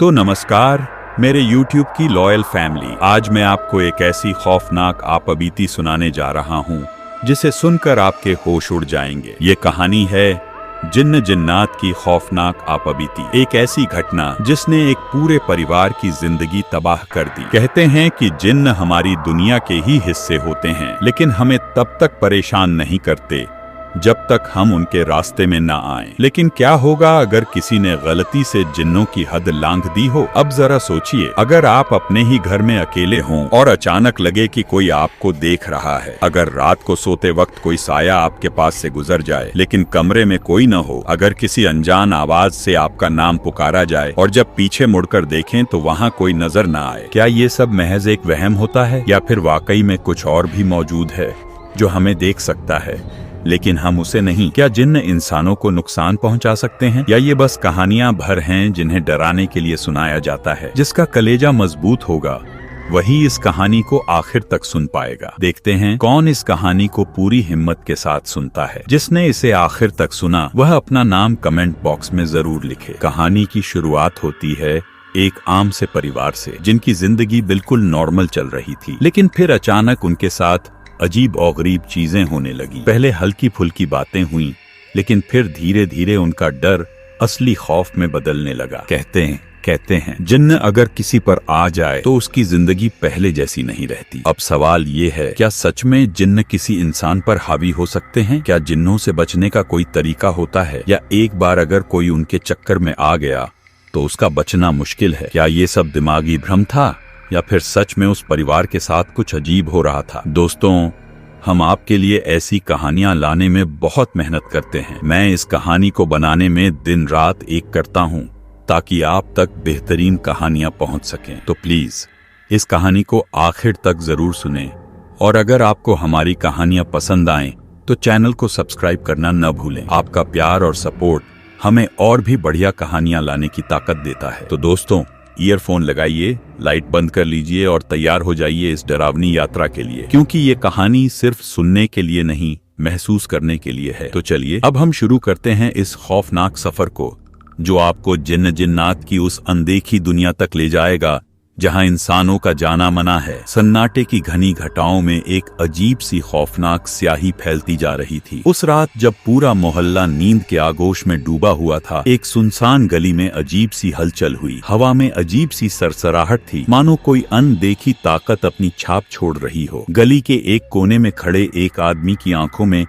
तो नमस्कार मेरे YouTube की लॉयल फैमिली। आज मैं आपको एक ऐसी खौफनाक आपबीती सुनाने जा रहा हूँ जिसे सुनकर आपके होश उड़ जाएंगे। ये कहानी है जिन्न जिन्नात की खौफनाक आपबीती। एक ऐसी घटना जिसने एक पूरे परिवार की जिंदगी तबाह कर दी। कहते हैं कि जिन्न हमारी दुनिया के ही हिस्से होते हैं, लेकिन हमें तब तक परेशान नहीं करते जब तक हम उनके रास्ते में ना आएं। लेकिन क्या होगा अगर किसी ने गलती से जिन्नों की हद लांघ दी हो? अब जरा सोचिए, अगर आप अपने ही घर में अकेले हों और अचानक लगे कि कोई आपको देख रहा है, अगर रात को सोते वक्त कोई साया आपके पास से गुजर जाए लेकिन कमरे में कोई न हो, अगर किसी अनजान आवाज से आपका नाम पुकारा जाए और जब पीछे मुड़कर देखें तो वहाँ कोई नजर न आए, क्या ये सब महज एक वहम होता है या फिर वाकई में कुछ और भी मौजूद है जो हमें देख सकता है लेकिन हम उसे नहीं? क्या जिन्न इंसानों को नुकसान पहुंचा सकते हैं या ये बस कहानियां भर हैं जिन्हें डराने के लिए सुनाया जाता है? जिसका कलेजा मजबूत होगा वही इस कहानी को आखिर तक सुन पाएगा। देखते हैं कौन इस कहानी को पूरी हिम्मत के साथ सुनता है। जिसने इसे आखिर तक सुना वह अपना नाम कमेंट बॉक्स में जरूर लिखे। कहानी की शुरुआत होती है एक आम से परिवार से जिनकी जिंदगी बिल्कुल नॉर्मल चल रही थी, लेकिन फिर अचानक उनके साथ अजीब और गरीब चीजें होने लगी। पहले हल्की फुल्की बातें हुई, लेकिन फिर धीरे धीरे उनका डर असली खौफ में बदलने लगा। कहते हैं जिन्न अगर किसी पर आ जाए तो उसकी जिंदगी पहले जैसी नहीं रहती। अब सवाल ये है, क्या सच में जिन्न किसी इंसान पर हावी हो सकते हैं? क्या जिन्नों से बचने का कोई तरीका होता है, या एक बार अगर कोई उनके चक्कर में आ गया तो उसका बचना मुश्किल है? क्या ये सब दिमागी भ्रम था या फिर सच में उस परिवार के साथ कुछ अजीब हो रहा था? दोस्तों, हम आपके लिए ऐसी कहानियां लाने में बहुत मेहनत करते हैं। मैं इस कहानी को बनाने में दिन रात एक करता हूं ताकि आप तक बेहतरीन कहानियां पहुंच सकें। तो प्लीज इस कहानी को आखिर तक जरूर सुनें, और अगर आपको हमारी कहानियां पसंद आएं तो चैनल को सब्सक्राइब करना न भूलें। आपका प्यार और सपोर्ट हमें और भी बढ़िया कहानियां लाने की ताकत देता है। तो दोस्तों, ईयरफोन लगाइए, लाइट बंद कर लीजिए और तैयार हो जाइए इस डरावनी यात्रा के लिए, क्योंकि ये कहानी सिर्फ सुनने के लिए नहीं, महसूस करने के लिए है। तो चलिए अब हम शुरू करते हैं इस खौफनाक सफर को, जो आपको जिन्न जिन्नात की उस अनदेखी दुनिया तक ले जाएगा जहां इंसानों का जाना मना है। सन्नाटे की घनी घटाओं में एक अजीब सी खौफनाक स्याही फैलती जा रही थी। उस रात जब पूरा मोहल्ला नींद के आगोश में डूबा हुआ था, एक सुनसान गली में अजीब सी हलचल हुई। हवा में अजीब सी सरसराहट थी, मानो कोई अनदेखी ताकत अपनी छाप छोड़ रही हो। गली के एक कोने में खड़े एक आदमी की आंखों में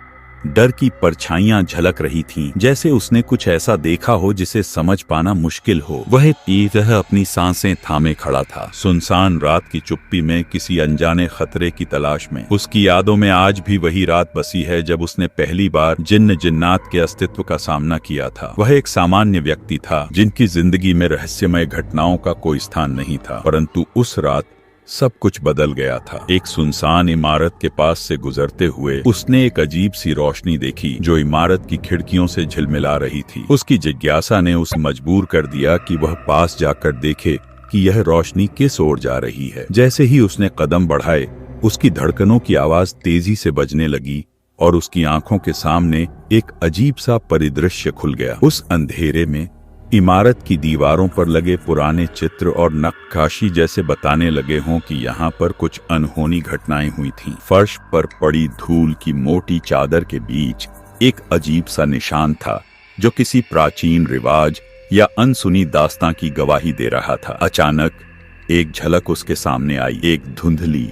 डर की परछाइयां झलक रही थीं, जैसे उसने कुछ ऐसा देखा हो जिसे समझ पाना मुश्किल हो। वह वह अपनी सांसें थामे खड़ा था, सुनसान रात की चुप्पी में किसी अनजाने खतरे की तलाश में। उसकी यादों में आज भी वही रात बसी है जब उसने पहली बार जिन्न जिन्नात के अस्तित्व का सामना किया था। वह एक सामान्य व्यक्ति था जिनकी जिंदगी में रहस्यमय घटनाओं का कोई स्थान नहीं था, परंतु उस रात सब कुछ बदल गया था। एक सुनसान इमारत के पास से गुजरते हुए उसने एक अजीब सी रोशनी देखी जो इमारत की खिड़कियों से झिलमिला रही थी। उसकी जिज्ञासा ने उसे मजबूर कर दिया कि वह पास जाकर देखे कि यह रोशनी किस ओर जा रही है। जैसे ही उसने कदम बढ़ाए, उसकी धड़कनों की आवाज तेजी से बजने लगी और उसकी आंखों के सामने एक अजीब सा परिदृश्य खुल गया। उस अंधेरे में इमारत की दीवारों पर लगे पुराने चित्र और नक्काशी जैसे बताने लगे हों कि यहाँ पर कुछ अनहोनी घटनाएं हुई थीं। फर्श पर पड़ी धूल की मोटी चादर के बीच एक अजीब सा निशान था जो किसी प्राचीन रिवाज या अनसुनी दास्तां की गवाही दे रहा था। अचानक एक झलक उसके सामने आई, एक धुंधली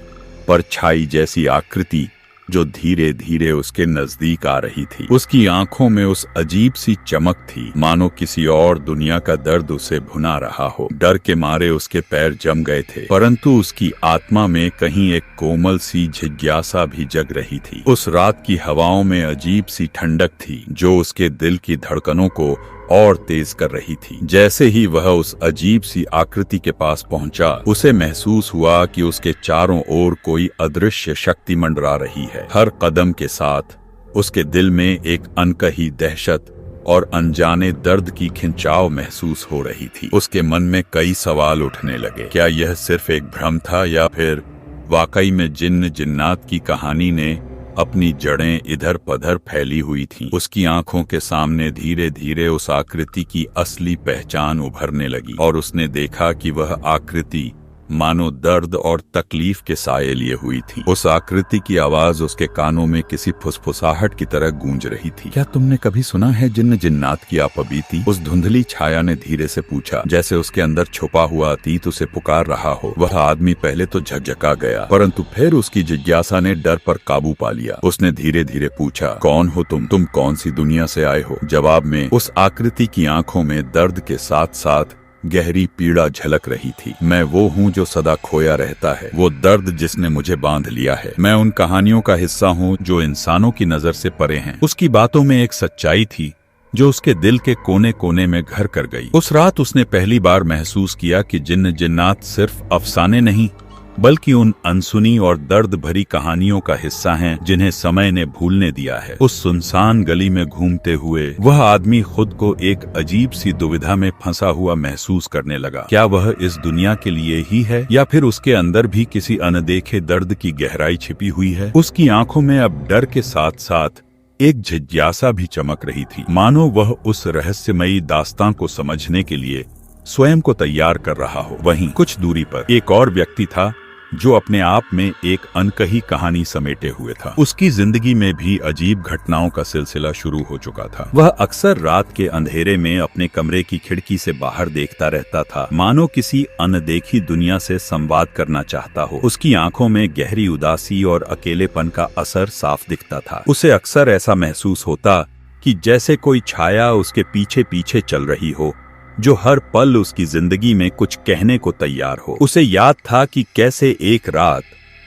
परछाई जैसी आकृति जो धीरे धीरे उसके नजदीक आ रही थी। उसकी आंखों में उस अजीब सी चमक थी, मानो किसी और दुनिया का दर्द उसे भुना रहा हो। डर के मारे उसके पैर जम गए थे, परंतु उसकी आत्मा में कहीं एक कोमल सी जिज्ञासा भी जग रही थी। उस रात की हवाओं में अजीब सी ठंडक थी जो उसके दिल की धड़कनों को और तेज कर रही थी। जैसे ही वह उस अजीब सी आकृति के पास पहुंचा, उसे महसूस हुआ कि उसके चारों ओर कोई अदृश्य शक्ति मंडरा रही है। हर कदम के साथ उसके दिल में एक अनकही दहशत और अनजाने दर्द की खिंचाव महसूस हो रही थी। उसके मन में कई सवाल उठने लगे। क्या यह सिर्फ एक भ्रम था या फिर वाकई में जिन्न जिन्नात की कहानी ने अपनी जड़ें इधर पधर फैली हुई थीं। उसकी आंखों के सामने धीरे धीरे उस आकृति की असली पहचान उभरने लगी और उसने देखा कि वह आकृति मानो दर्द और तकलीफ के साये लिए हुई थी। उस आकृति की आवाज उसके कानों में किसी फुसफुसाहट की तरह गूंज रही थी। क्या तुमने कभी सुना है जिन्न जिन्नात की आपबीती? उस धुंधली छाया ने धीरे से पूछा, जैसे उसके अंदर छुपा हुआ अतीत उसे पुकार रहा हो। वह आदमी पहले तो झकझका गया, परंतु फिर उसकी जिज्ञासा ने डर पर काबू पा लिया। उसने धीरे धीरे पूछा, कौन हो तुम कौन सी दुनिया से आए हो? जवाब में उस आकृति की आंखों में दर्द के साथ साथ गहरी पीड़ा झलक रही थी। मैं वो हूँ जो सदा खोया रहता है, वो दर्द जिसने मुझे बांध लिया है। मैं उन कहानियों का हिस्सा हूँ जो इंसानों की नजर से परे हैं। उसकी बातों में एक सच्चाई थी जो उसके दिल के कोने कोने में घर कर गई। उस रात उसने पहली बार महसूस किया कि जिन्न जिन्नात सिर्फ अफसाने नहीं बल्कि उन अनसुनी और दर्द भरी कहानियों का हिस्सा हैं जिन्हें समय ने भूलने दिया है। उस सुनसान गली में घूमते हुए वह आदमी खुद को एक अजीब सी दुविधा में फंसा हुआ महसूस करने लगा। क्या वह इस दुनिया के लिए ही है या फिर उसके अंदर भी किसी अनदेखे दर्द की गहराई छिपी हुई है? उसकी आंखों में अब डर के साथ साथ एक जिज्ञासा भी चमक रही थी, मानो वह उस रहस्यमयी दास्तां को समझने के लिए स्वयं को तैयार कर रहा हो। वहीं कुछ दूरी पर एक और व्यक्ति था जो अपने आप में एक अनकही कहानी समेटे हुए था। उसकी जिंदगी में भी अजीब घटनाओं का सिलसिला शुरू हो चुका था। वह अक्सर रात के अंधेरे में अपने कमरे की खिड़की से बाहर देखता रहता था, मानो किसी अनदेखी दुनिया से संवाद करना चाहता हो। उसकी आंखों में गहरी उदासी और अकेलेपन का असर साफ दिखता था। उसे अक्सर ऐसा महसूस होता कि जैसे कोई छाया उसके पीछे पीछे चल रही हो, जो हर पल उसकी जिंदगी में कुछ कहने को तैयार हो। उसे याद था कि कैसे एक रात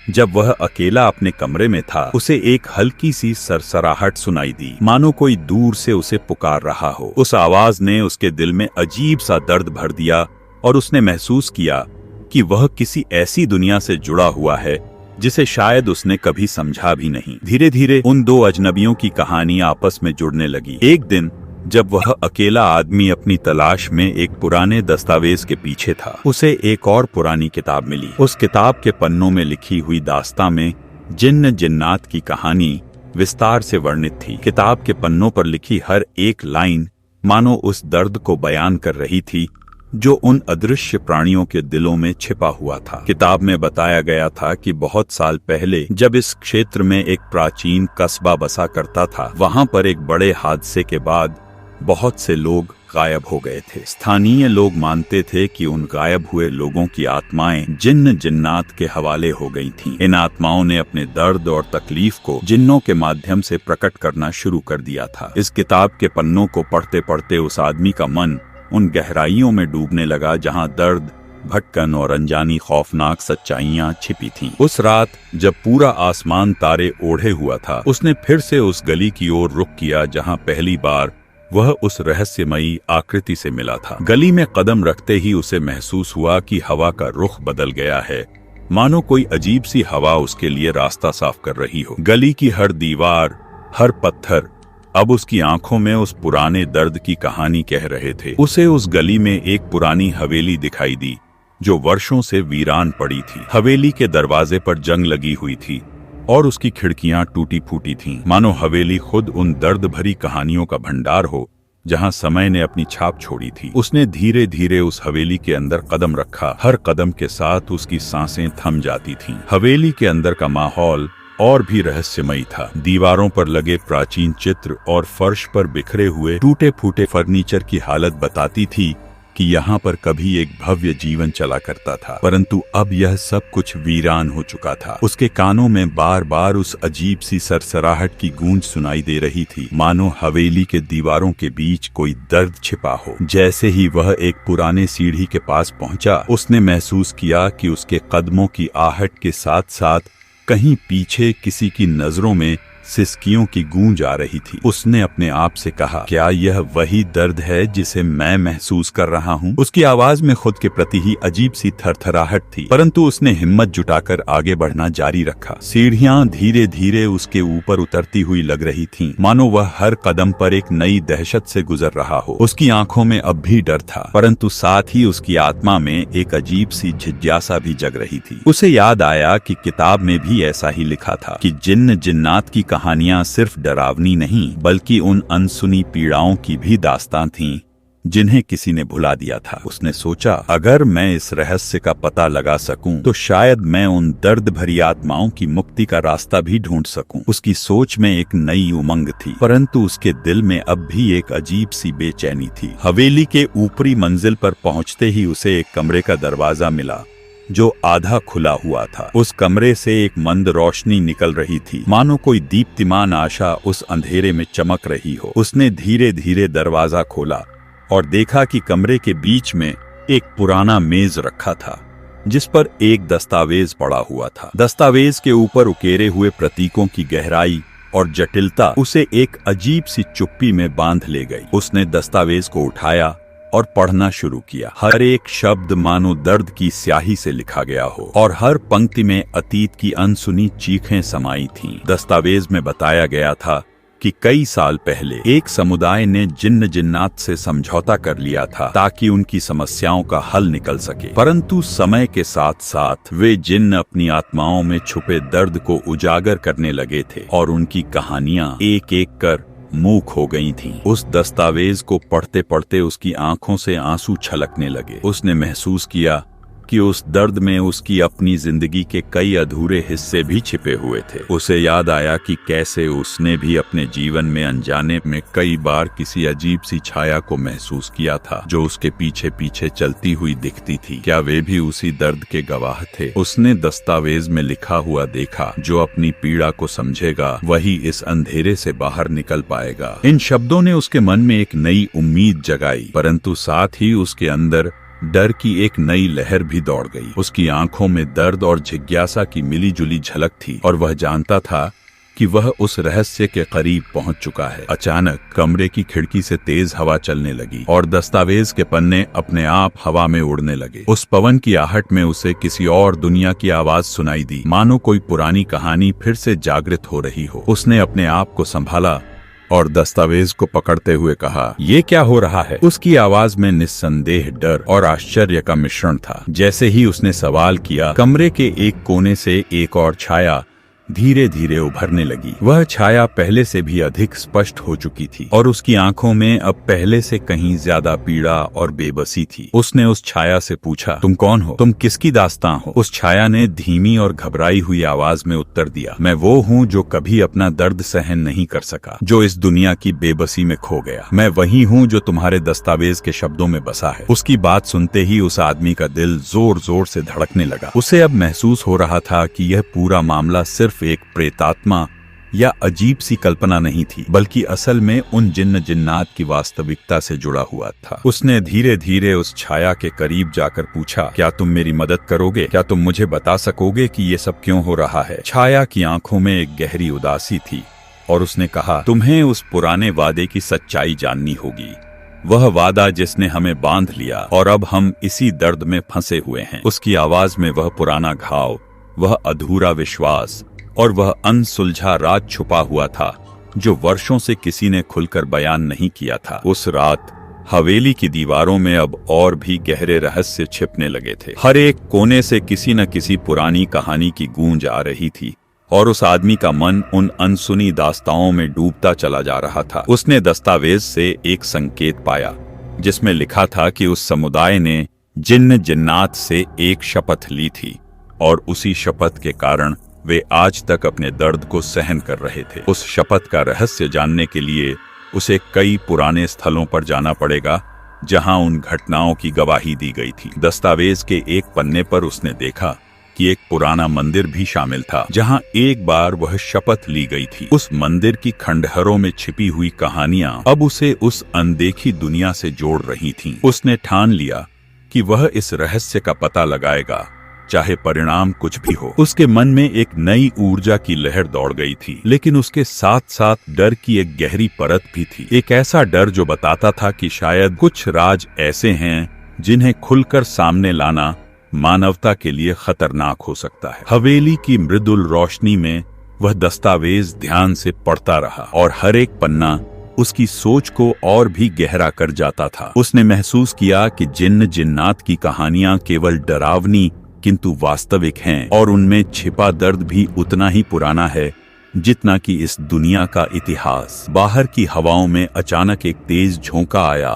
जब वह अकेला अपने कमरे में था, उसे एक हल्की सी सरसराहट सुनाई दी, मानो कोई दूर से उसे पुकार रहा हो। उस आवाज ने उसके दिल में अजीब सा दर्द भर दिया और उसने महसूस किया कि वह किसी ऐसी दुनिया से जुड़ा हुआ है जिसे शायद उसने कभी समझा भी नहीं। धीरे धीरे उन दो अजनबियों की कहानी आपस में जुड़ने लगी। एक दिन जब वह अकेला आदमी अपनी तलाश में एक पुराने दस्तावेज के पीछे था, उसे एक और पुरानी किताब मिली। उस किताब के पन्नों में लिखी हुई दास्तां में जिन्न जिन्नात की कहानी विस्तार से वर्णित थी। किताब के पन्नों पर लिखी हर एक लाइन मानो उस दर्द को बयान कर रही थी जो उन अदृश्य प्राणियों के दिलों में छिपा हुआ था। किताब में बताया गया था कि बहुत साल पहले जब इस क्षेत्र में एक प्राचीन कस्बा बसा करता था, वहां पर एक बड़े हादसे के बाद बहुत से लोग गायब हो गए थे। स्थानीय लोग मानते थे कि उन गायब हुए लोगों की आत्माएं जिन्न जिन्नात के हवाले हो गई थीं। इन आत्माओं ने अपने दर्द और तकलीफ को जिन्नों के माध्यम से प्रकट करना शुरू कर दिया था। इस किताब के पन्नों को पढ़ते पढ़ते उस आदमी का मन उन गहराइयों में डूबने लगा जहां दर्द, भटकन और अनजानी खौफनाक सच्चाइयां छिपी थीं। उस रात जब पूरा आसमान तारे ओढ़े हुआ था, उसने फिर से उस गली की ओर रुख किया जहां पहली बार वह उस रहस्यमयी आकृति से मिला था। गली में कदम रखते ही उसे महसूस हुआ कि हवा का रुख बदल गया है, मानो कोई अजीब सी हवा उसके लिए रास्ता साफ कर रही हो। गली की हर दीवार, हर पत्थर अब उसकी आंखों में उस पुराने दर्द की कहानी कह रहे थे। उसे उस गली में एक पुरानी हवेली दिखाई दी जो वर्षों से वीरान पड़ी थी। हवेली के दरवाजे पर जंग लगी हुई थी और उसकी खिड़कियां टूटी फूटी थीं, मानो हवेली खुद उन दर्द भरी कहानियों का भंडार हो जहां समय ने अपनी छाप छोड़ी थी। उसने धीरे धीरे उस हवेली के अंदर कदम रखा। हर कदम के साथ उसकी सांसें थम जाती थीं। हवेली के अंदर का माहौल और भी रहस्यमयी था। दीवारों पर लगे प्राचीन चित्र और फर्श पर बिखरे हुए टूटे फूटे फर्नीचर की हालत बताती थी कि यहाँ पर कभी एक भव्य जीवन चला करता था, परंतु अब यह सब कुछ वीरान हो चुका था। उसके कानों में बार बार उस अजीब सी सरसराहट की गूंज सुनाई दे रही थी, मानो हवेली के दीवारों के बीच कोई दर्द छिपा हो। जैसे ही वह एक पुराने सीढ़ी के पास पहुंचा, उसने महसूस किया कि उसके कदमों की आहट के साथ साथ कहीं पीछे किसी की नजरों में सिसकियों की गूंज आ रही थी। उसने अपने आप से कहा, क्या यह वही दर्द है जिसे मैं महसूस कर रहा हूँ? उसकी आवाज में खुद के प्रति ही अजीब सी थरथराहट थी, परंतु उसने हिम्मत जुटाकर आगे बढ़ना जारी रखा। सीढ़ियां धीरे धीरे उसके ऊपर उतरती हुई लग रही थीं, मानो वह हर कदम पर एक नई दहशत से गुजर रहा हो। उसकी आंखों में अब भी डर था, परंतु साथ ही उसकी आत्मा में एक अजीब सी जिज्ञासा भी जग रही थी। उसे याद आया कि किताब में भी ऐसा ही लिखा था कि जिन्न जिन्नात की कहानियां सिर्फ डरावनी नहीं, बल्कि उन अनसुनी पीड़ाओं की भी दास्तां थीं जिन्हें किसी ने भुला दिया था। उसने सोचा, अगर मैं इस रहस्य का पता लगा सकूं, तो शायद मैं उन दर्द भरी आत्माओं की मुक्ति का रास्ता भी ढूंढ सकूं। उसकी सोच में एक नई उमंग थी, परंतु उसके दिल में अब भी एक अजीब सी बेचैनी थी। हवेली के ऊपरी मंजिल पर पहुंचते ही उसे एक कमरे का दरवाजा मिला, जो आधा खुला हुआ था। उस कमरे से एक मंद रोशनी निकल रही थी, मानो कोई दीप्तिमान आशा उस अंधेरे में चमक रही हो। उसने धीरे धीरे दरवाजा खोला और देखा कि कमरे के बीच में एक पुराना मेज रखा था, जिस पर एक दस्तावेज पड़ा हुआ था। दस्तावेज के ऊपर उकेरे हुए प्रतीकों की गहराई और जटिलता उसे एक अजीब सी चुप्पी में बांध ले गई। उसने दस्तावेज को उठाया और पढ़ना शुरू किया। हर एक शब्द मानो दर्द की स्याही से लिखा गया हो, और हर पंक्ति में अतीत की अनसुनी चीखें समाई थीं। दस्तावेज में बताया गया था कि कई साल पहले एक समुदाय ने जिन्न जिन्नात से समझौता कर लिया था ताकि उनकी समस्याओं का हल निकल सके, परंतु समय के साथ साथ वे जिन्न अपनी आत्माओं में छुपे दर्द को उजागर करने लगे थे और उनकी कहानियां एक एक कर मूक हो गई थीं। उस दस्तावेज को पढ़ते पढ़ते उसकी आंखों से आंसू छलकने लगे। उसने महसूस किया कि उस दर्द में उसकी अपनी जिंदगी के कई अधूरे हिस्से भी छिपे हुए थे। उसे याद आया कि कैसे उसने भी अपने जीवन में अनजाने में कई बार किसी अजीब सी छाया को महसूस किया था, जो उसके पीछे पीछे चलती हुई दिखती थी। क्या वे भी उसी दर्द के गवाह थे? उसने दस्तावेज में लिखा हुआ देखा, जो अपनी पीड़ा को समझेगा वही इस अंधेरे से बाहर निकल पाएगा। इन शब्दों ने उसके मन में एक नई उम्मीद जगाई, परंतु साथ ही उसके अंदर डर की एक नई लहर भी दौड़ गई। उसकी आंखों में दर्द और जिज्ञासा की मिलीजुली झलक थी, और वह जानता था कि वह उस रहस्य के करीब पहुंच चुका है। अचानक कमरे की खिड़की से तेज हवा चलने लगी और दस्तावेज के पन्ने अपने आप हवा में उड़ने लगे। उस पवन की आहट में उसे किसी और दुनिया की आवाज सुनाई दी, मानो कोई पुरानी कहानी फिर से जागृत हो रही हो। उसने अपने आप को संभाला और दस्तावेज को पकड़ते हुए कहा, ये क्या हो रहा है? उसकी आवाज में निस्संदेह डर और आश्चर्य का मिश्रण था। जैसे ही उसने सवाल किया, कमरे के एक कोने से एक और छाया धीरे धीरे उभरने लगी। वह छाया पहले से भी अधिक स्पष्ट हो चुकी थी, और उसकी आंखों में अब पहले से कहीं ज्यादा पीड़ा और बेबसी थी। उसने उस छाया से पूछा, तुम कौन हो? तुम किसकी दास्तां हो? उस छाया ने धीमी और घबराई हुई आवाज में उत्तर दिया, मैं वो हूँ जो कभी अपना दर्द सहन नहीं कर सका, जो इस दुनिया की बेबसी में खो गया। मैं वही हूँ जो तुम्हारे दस्तावेज के शब्दों में बसा है। उसकी बात सुनते ही उस आदमी का दिल जोर जोर से धड़कने लगा। उसे अब महसूस हो रहा था कि यह पूरा मामला सिर्फ एक प्रेतात्मा या अजीब सी कल्पना नहीं थी, बल्कि असल में उन जिन्न जिन्नात की वास्तविकता से जुड़ा हुआ था। उसने धीरे धीरे उस छाया के करीब जाकर पूछा, क्या तुम मेरी मदद करोगे? क्या तुम मुझे बता सकोगे कि ये सब क्यों हो रहा है? छाया की आंखों में एक गहरी उदासी थी, और उसने कहा, तुम्हें उस पुराने वादे की सच्चाई जाननी होगी। वह वादा जिसने हमें बांध लिया, और अब हम इसी दर्द में फंसे हुए हैं। उसकी आवाज में वह पुराना घाव, वह अधूरा विश्वास और वह अनसुलझा राज छुपा हुआ था, जो वर्षों से किसी ने खुलकर बयान नहीं किया था। उस रात हवेली की दीवारों में अब और भी गहरे रहस्य छिपने लगे थे। हर एक कोने से किसी न किसी पुरानी कहानी की गूंज आ रही थी, और उस आदमी का मन उन अनसुनी दास्ताओं में डूबता चला जा रहा था। उसने दस्तावेज से एक संकेत पाया, जिसमें लिखा था कि उस समुदाय ने जिन्न जिन्नात से एक शपथ ली थी, और उसी शपथ के कारण वे आज तक अपने दर्द को सहन कर रहे थे। उस शपथ का रहस्य जानने के लिए उसे कई पुराने स्थलों पर जाना पड़ेगा, जहां उन घटनाओं की गवाही दी गई थी। दस्तावेज के एक पन्ने पर उसने देखा कि एक पुराना मंदिर भी शामिल था, जहां एक बार वह शपथ ली गई थी। उस मंदिर की खंडहरों में छिपी हुई कहानियां अब उसे उस अनदेखी दुनिया से जोड़ रही थीं। उसने ठान लिया कि वह इस रहस्य का पता लगाएगा चाहे परिणाम कुछ भी हो। उसके मन में एक नई ऊर्जा की लहर दौड़ गई थी, लेकिन उसके साथ साथ डर की एक गहरी परत भी थी। एक ऐसा डर जो बताता था कि शायद कुछ राज ऐसे हैं जिन्हें खुलकर सामने लाना मानवता के लिए खतरनाक हो सकता है। हवेली की मृदुल रोशनी में वह दस्तावेज ध्यान से पढ़ता रहा और हर एक पन्ना उसकी सोच को और भी गहरा कर जाता था। उसने महसूस किया कि जिन्न जिन्नात की कहानियां केवल डरावनी किंतु वास्तविक हैं और उनमें छिपा दर्द भी उतना ही पुराना है जितना कि इस दुनिया का इतिहास। बाहर की हवाओं में अचानक एक तेज झोंका आया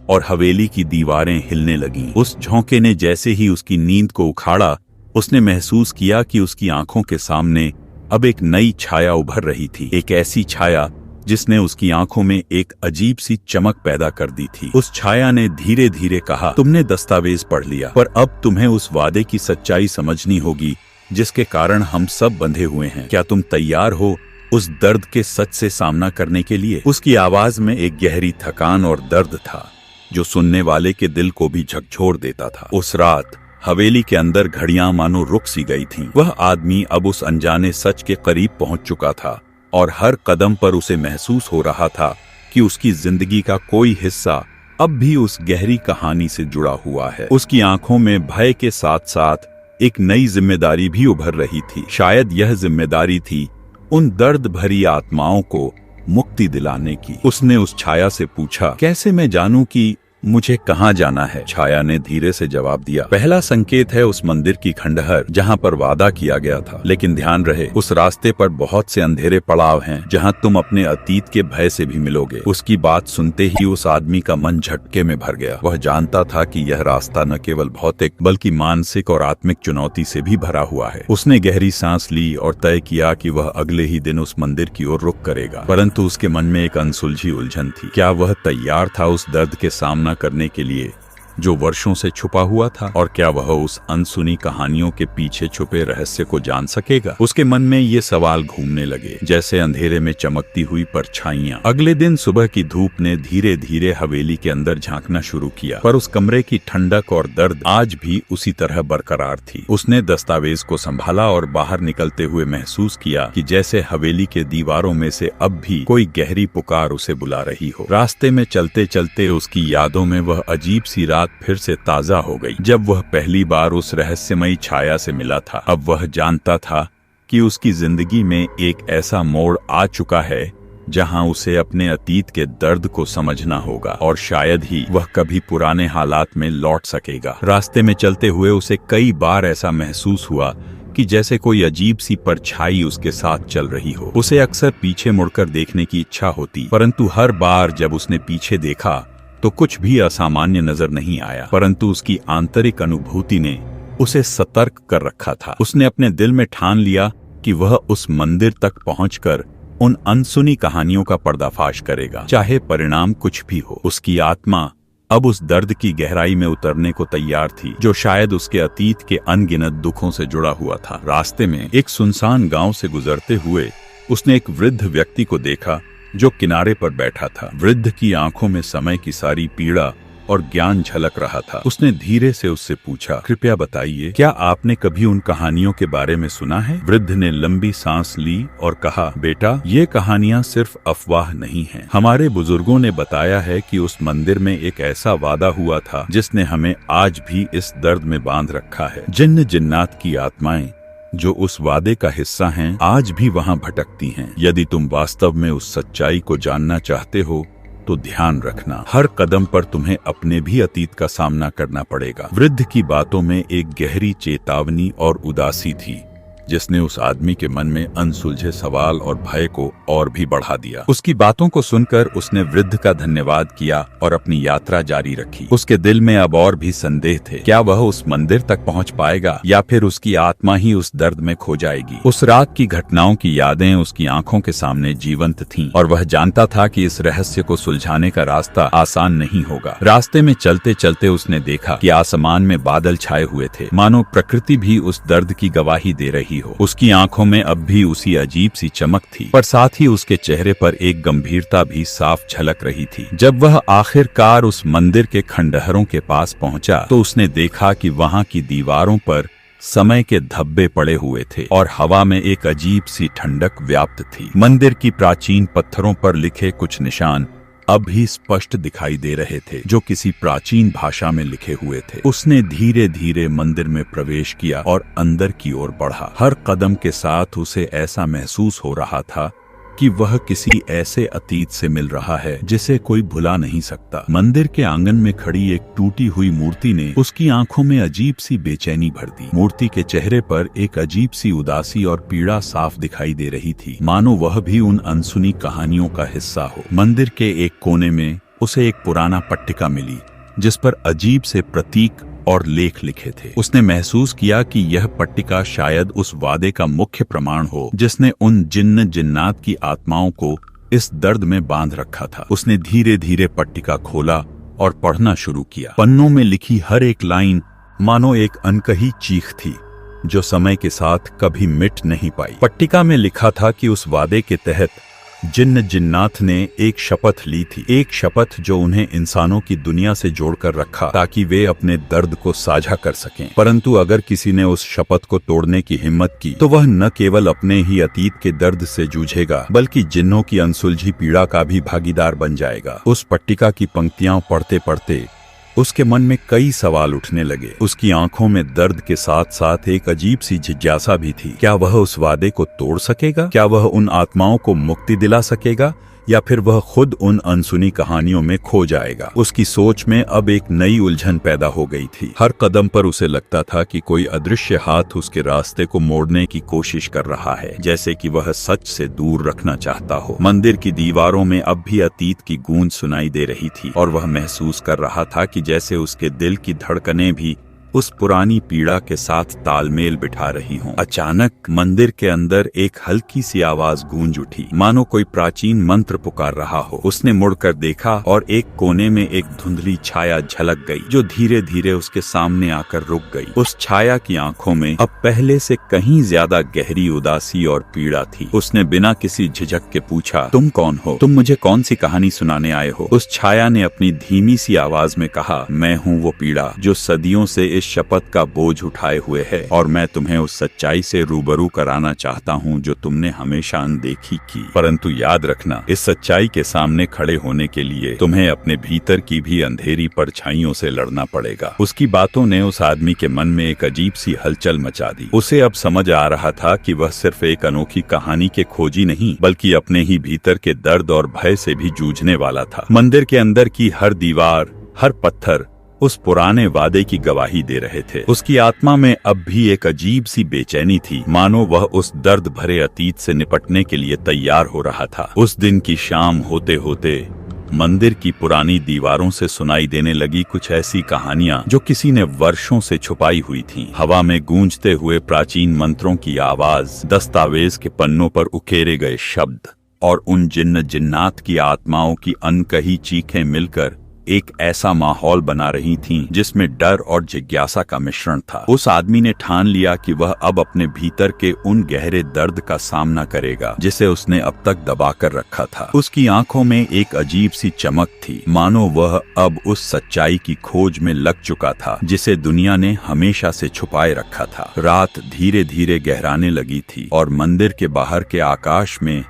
और हवेली की दीवारें हिलने लगीं। उस झोंके ने जैसे ही उसकी नींद को उखाड़ा, उसने महसूस किया कि उसकी आंखों के सामने अब एक नई छाया उभर रही थी। एक ऐसी छाया जिसने उसकी आंखों में एक अजीब सी चमक पैदा कर दी थी। उस छाया ने धीरे धीरे कहा, तुमने दस्तावेज पढ़ लिया, पर अब तुम्हें उस वादे की सच्चाई समझनी होगी जिसके कारण हम सब बंधे हुए हैं। क्या तुम तैयार हो उस दर्द के सच से सामना करने के लिए? उसकी आवाज में एक गहरी थकान और दर्द था जो सुनने वाले के दिल को भी झकझोर देता था। उस रात हवेली के अंदर घड़ियां मानो रुक सी गई थीं। वह आदमी अब उस अनजाने सच के करीब पहुंच चुका था और हर कदम पर उसे महसूस हो रहा था कि उसकी जिंदगी का कोई हिस्सा अब भी उस गहरी कहानी से जुड़ा हुआ है। उसकी आंखों में भय के साथ साथ एक नई जिम्मेदारी भी उभर रही थी। शायद यह जिम्मेदारी थी उन दर्द भरी आत्माओं को मुक्ति दिलाने की। उसने उस छाया से पूछा, कैसे मैं जानूं कि मुझे कहाँ जाना है? छाया ने धीरे से जवाब दिया, पहला संकेत है उस मंदिर की खंडहर जहाँ पर वादा किया गया था। लेकिन ध्यान रहे, उस रास्ते पर बहुत से अंधेरे पड़ाव हैं जहाँ तुम अपने अतीत के भय से भी मिलोगे। उसकी बात सुनते ही उस आदमी का मन झटके में भर गया। वह जानता था कि यह रास्ता न केवल भौतिक बल्कि मानसिक और आत्मिक चुनौती से भी भरा हुआ है। उसने गहरी सांस ली और तय किया कि वह अगले ही दिन उस मंदिर की ओर रुख करेगा। परंतु उसके मन में एक अनसुलझी उलझन थी। क्या वह तैयार था उस दर्द के सामना करने के लिए जो वर्षों से छुपा हुआ था? और क्या वह उस अनसुनी कहानियों के पीछे छुपे रहस्य को जान सकेगा? उसके मन में ये सवाल घूमने लगे जैसे अंधेरे में चमकती हुई परछाइयां। अगले दिन सुबह की धूप ने धीरे धीरे हवेली के अंदर झांकना शुरू किया, पर उस कमरे की ठंडक और दर्द आज भी उसी तरह बरकरार थी। उसने दस्तावेज को संभाला और बाहर निकलते हुए महसूस किया कि जैसे हवेली के दीवारों में से अब भी कोई गहरी पुकार उसे बुला रही हो। रास्ते में चलते चलते उसकी यादों में वह अजीब सी रात फिर से ताजा हो गई जब वह पहली बार उस रहस्यमयी छाया से मिला था। अब वह जानता था कि उसकी जिंदगी में एक ऐसा मोड़ आ चुका है जहां उसे अपने अतीत के दर्द को समझना होगा और शायद ही वह कभी पुराने हालात में लौट सकेगा। रास्ते में चलते हुए उसे कई बार ऐसा महसूस हुआ कि जैसे कोई अजीब सी परछाई उसके साथ चल रही हो। उसे अक्सर पीछे मुड़कर देखने की इच्छा होती, परंतु हर बार जब उसने पीछे देखा तो कुछ भी असामान्य नजर नहीं आया। परंतु उसकी आंतरिक अनुभूति ने उसे सतर्क कर रखा था। उसने अपने दिल में ठान लिया कि वह उस मंदिर तक पहुंचकर उन अनसुनी कहानियों का पर्दाफाश करेगा, चाहे परिणाम कुछ भी हो। उसकी आत्मा अब उस दर्द की गहराई में उतरने को तैयार थी जो शायद उसके अतीत के अनगिनत दुखों से जुड़ा हुआ था। रास्ते में एक सुनसान गांव से गुजरते हुए उसने एक वृद्ध व्यक्ति को देखा जो किनारे पर बैठा था। वृद्ध की आंखों में समय की सारी पीड़ा और ज्ञान झलक रहा था। उसने धीरे से उससे पूछा, कृपया बताइए, क्या आपने कभी उन कहानियों के बारे में सुना है? वृद्ध ने लंबी सांस ली और कहा, बेटा, ये कहानियां सिर्फ अफवाह नहीं हैं। हमारे बुजुर्गों ने बताया है कि उस मंदिर में एक ऐसा वादा हुआ था जिसने हमें आज भी इस दर्द में बांध रखा है। जिन्न जिन्नात की आत्माएं जो उस वादे का हिस्सा हैं, आज भी वहां भटकती हैं। यदि तुम वास्तव में उस सच्चाई को जानना चाहते हो तो ध्यान रखना, हर कदम पर तुम्हें अपने भी अतीत का सामना करना पड़ेगा। वृद्ध की बातों में एक गहरी चेतावनी और उदासी थी जिसने उस आदमी के मन में अनसुलझे सवाल और भय को और भी बढ़ा दिया। उसकी बातों को सुनकर उसने वृद्ध का धन्यवाद किया और अपनी यात्रा जारी रखी। उसके दिल में अब और भी संदेह थे, क्या वह उस मंदिर तक पहुंच पाएगा या फिर उसकी आत्मा ही उस दर्द में खो जाएगी। उस रात की घटनाओं की यादें उसकी आंखों के सामने जीवंत थीं और वह जानता था कि इस रहस्य को सुलझाने का रास्ता आसान नहीं होगा। रास्ते में चलते चलते उसने देखा कि आसमान में बादल छाए हुए थे, मानो प्रकृति भी उस दर्द की गवाही दे रही हो। उसकी आंखों में अब भी उसी अजीब सी चमक थी, पर साथ ही उसके चेहरे पर एक गंभीरता भी साफ झलक रही थी। जब वह आखिरकार उस मंदिर के खंडहरों के पास पहुंचा तो उसने देखा कि वहां की दीवारों पर समय के धब्बे पड़े हुए थे और हवा में एक अजीब सी ठंडक व्याप्त थी। मंदिर की प्राचीन पत्थरों पर लिखे कुछ निशान अब भी स्पष्ट दिखाई दे रहे थे, जो किसी प्राचीन भाषा में लिखे हुए थे। उसने धीरे धीरे मंदिर में प्रवेश किया और अंदर की ओर बढ़ा। हर कदम के साथ उसे ऐसा महसूस हो रहा था कि वह किसी ऐसे अतीत से मिल रहा है जिसे कोई भुला नहीं सकता। मंदिर के आंगन में खड़ी एक टूटी हुई मूर्ति ने उसकी आंखों में अजीब सी बेचैनी भर दी। मूर्ति के चेहरे पर एक अजीब सी उदासी और पीड़ा साफ दिखाई दे रही थी, मानो वह भी उन अनसुनी कहानियों का हिस्सा हो। मंदिर के एक कोने में उसे एक पुराना पट्टिका मिली जिस पर अजीब से प्रतीक और लेख लिखे थे। उसने महसूस किया कि यह पट्टिका शायद उस वादे का मुख्य प्रमाण हो जिसने उन जिन्न जिन्नात की आत्माओं को इस दर्द में बांध रखा था। उसने धीरे धीरे पट्टिका खोला और पढ़ना शुरू किया। पन्नों में लिखी हर एक लाइन मानो एक अनकही चीख थी जो समय के साथ कभी मिट नहीं पाई। पट्टिका में लिखा था कि उस वादे के तहत जिन्न जिन्नात ने एक शपथ ली थी, एक शपथ जो उन्हें इंसानों की दुनिया से जोड़कर रखा ताकि वे अपने दर्द को साझा कर सकें। परंतु अगर किसी ने उस शपथ को तोड़ने की हिम्मत की तो वह न केवल अपने ही अतीत के दर्द से जूझेगा बल्कि जिन्नों की अनसुलझी पीड़ा का भी भागीदार बन जाएगा। उस पट्टिका की पंक्तियां पढ़ते पढ़ते उसके मन में कई सवाल उठने लगे। उसकी आंखों में दर्द के साथ साथ एक अजीब सी जिज्ञासा भी थी। क्या वह उस वादे को तोड़ सकेगा? क्या वह उन आत्माओं को मुक्ति दिला सकेगा या फिर वह खुद उन अनसुनी कहानियों में खो जाएगा? उसकी सोच में अब एक नई उलझन पैदा हो गई थी। हर कदम पर उसे लगता था कि कोई अदृश्य हाथ उसके रास्ते को मोड़ने की कोशिश कर रहा है, जैसे कि वह सच से दूर रखना चाहता हो। मंदिर की दीवारों में अब भी अतीत की गूंज सुनाई दे रही थी और वह महसूस कर रहा था कि जैसे उसके दिल की धड़कनें भी उस पुरानी पीड़ा के साथ तालमेल बिठा रही हों। अचानक मंदिर के अंदर एक हल्की सी आवाज गूंज उठी, मानो कोई प्राचीन मंत्र पुकार रहा हो। उसने मुड़कर देखा और एक कोने में एक धुंधली छाया झलक गई जो धीरे धीरे उसके सामने आकर रुक गई। उस छाया की आंखों में अब पहले से कहीं ज्यादा गहरी उदासी और पीड़ा थी। उसने बिना किसी झिझक के पूछा, तुम कौन हो? तुम मुझे कौन सी कहानी सुनाने आए हो? उस छाया ने अपनी धीमी सी आवाज में कहा, मैं हूँ वो पीड़ा जो सदियों से इस शपथ का बोझ उठाए हुए है और मैं तुम्हें उस सच्चाई से रूबरू कराना चाहता हूँ जो तुमने हमेशा अनदेखी की। परंतु याद रखना, इस सच्चाई के सामने खड़े होने के लिए तुम्हें अपने भीतर की भी अंधेरी परछाइयों से लड़ना पड़ेगा। उसकी बातों ने उस आदमी के मन में एक अजीब सी हलचल मचा दी। उसे अब समझ आ रहा था कि वह सिर्फ एक अनोखी कहानी के खोजी नहीं बल्कि अपने ही भीतर के दर्द और भय से भी जूझने वाला था। मंदिर के अंदर की हर दीवार, हर पत्थर उस पुराने वादे की गवाही दे रहे थे। उसकी आत्मा में अब भी एक अजीब सी बेचैनी थी, मानो वह उस दर्द भरे अतीत से निपटने के लिए तैयार हो रहा था। उस दिन की शाम होते होते मंदिर की पुरानी दीवारों से सुनाई देने लगी कुछ ऐसी कहानियां जो किसी ने वर्षों से छुपाई हुई थीं। हवा में गूंजते हुए प्राचीन मंत्रों की आवाज, दस्तावेज के पन्नों पर उकेरे गए शब्द और उन जिन्न जिन्नात की आत्माओं की अनकही चीखें मिलकर एक ऐसा माहौल बना रही थीं जिसमें डर और जिज्ञासा का मिश्रण था। उस आदमी ने ठान लिया कि वह अब अपने भीतर के उन गहरे दर्द का सामना करेगा जिसे उसने अब तक दबाकर रखा था। उसकी आंखों में एक अजीब सी चमक थी, मानो वह अब उस सच्चाई की खोज में लग चुका था जिसे दुनिया ने हमेशा से छुपाए रखा था। रात धीरे धीरे गहराने लगी थी और मंदिर के बाहर के आकाश में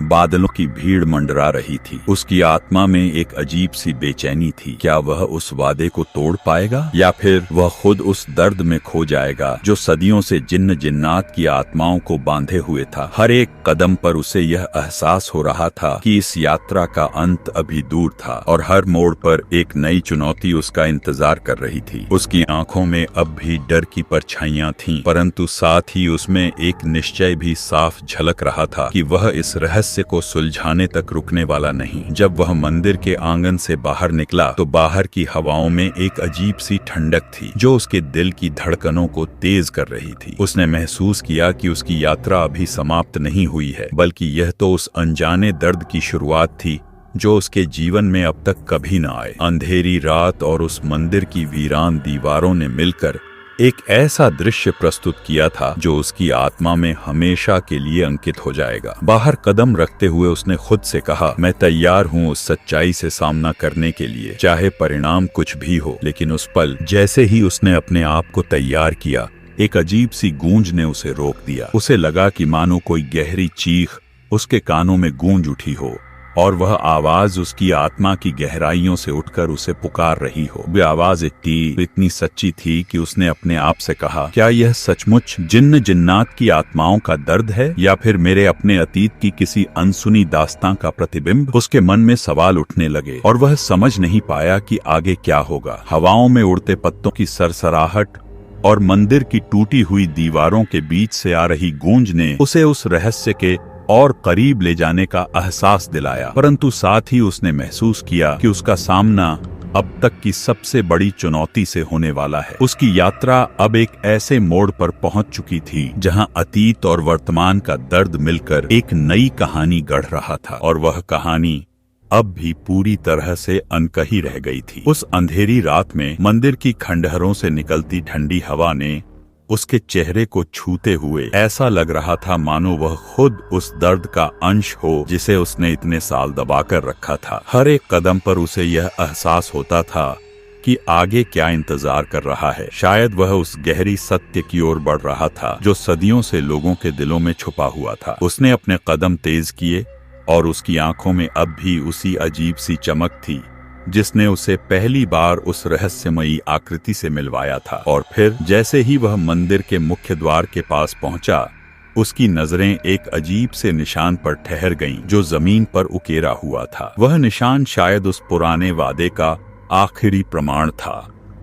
बादलों की भीड़ मंडरा रही थी। उसकी आत्मा में एक अजीब सी बेचैनी थी। क्या वह उस वादे को तोड़ पाएगा या फिर वह खुद उस दर्द में खो जाएगा जो सदियों से जिन्न जिन्नात की आत्माओं को बांधे हुए था। हर एक कदम पर उसे यह एहसास हो रहा था कि इस यात्रा का अंत अभी दूर था और हर मोड़ पर एक नई चुनौती उसका इंतजार कर रही थी। उसकी आंखों में अब भी डर की परछाइयां थीं, परंतु साथ ही उसमें एक निश्चय भी साफ झलक रहा था कि वह इस रहस्य को सुलझाने तक रुकने वाला नहीं। जब वह मंदिर के आंगन से बाहर निकला तो बाहर की हवाओं में एक अजीब सी ठंडक थी जो उसके दिल की धड़कनों को तेज कर रही थी। उसने महसूस किया कि उसकी यात्रा अभी समाप्त नहीं हुई है, बल्कि यह तो उस अनजाने दर्द की शुरुआत थी जो उसके जीवन में अब तक कभी न आए। अंधेरी रात और उस मंदिर की वीरान दीवारों ने मिलकर एक ऐसा दृश्य प्रस्तुत किया था जो उसकी आत्मा में हमेशा के लिए अंकित हो जाएगा। बाहर कदम रखते हुए उसने खुद से कहा, मैं तैयार हूँ उस सच्चाई से सामना करने के लिए, चाहे परिणाम कुछ भी हो। लेकिन उस पल जैसे ही उसने अपने आप को तैयार किया, एक अजीब सी गूंज ने उसे रोक दिया। उसे लगा कि मानो कोई गहरी चीख उसके कानों में गूंज उठी हो और वह आवाज उसकी आत्मा की गहराइयों से उठकर उसे पुकार रही हो। वह आवाज इतनी सच्ची थी कि उसने अपने आप से कहा, क्या यह सचमुच जिन्न जिन्नात की आत्माओं का दर्द है या फिर मेरे अपने अतीत की किसी अनसुनी दास्तां का प्रतिबिंब? उसके मन में सवाल उठने लगे और वह समझ नहीं पाया कि आगे क्या होगा। हवाओं में उड़ते पत्तों की सरसराहट और मंदिर की टूटी हुई दीवारों के बीच से आ रही गूंज ने उसे उस रहस्य के और करीब ले जाने का एहसास दिलाया, परंतु साथ ही उसने महसूस किया कि उसका सामना अब तक की सबसे बड़ी चुनौती से होने वाला है। उसकी यात्रा अब एक ऐसे मोड़ पर पहुंच चुकी थी जहां अतीत और वर्तमान का दर्द मिलकर एक नई कहानी गढ़ रहा था और वह कहानी अब भी पूरी तरह से अनकही रह गई थी। उस अंधेरी रात में मंदिर की खंडहरों से निकलती ठंडी हवा ने उसके चेहरे को छूते हुए ऐसा लग रहा था मानो वह खुद उस दर्द का अंश हो जिसे उसने इतने साल दबाकर रखा था। हर एक कदम पर उसे यह एहसास होता था कि आगे क्या इंतजार कर रहा है। शायद वह उस गहरी सत्य की ओर बढ़ रहा था जो सदियों से लोगों के दिलों में छुपा हुआ था। उसने अपने कदम तेज किए और उसकी आंखों में अब भी उसी अजीब सी चमक थी जिसने उसे पहली बार उस रहस्यमयी आकृति से मिलवाया था। और फिर जैसे ही वह मंदिर के मुख्य द्वार के पास पहुंचा, उसकी नजरें एक अजीब से निशान पर ठहर गईं जो जमीन पर उकेरा हुआ था। वह निशान शायद उस पुराने वादे का आखिरी प्रमाण था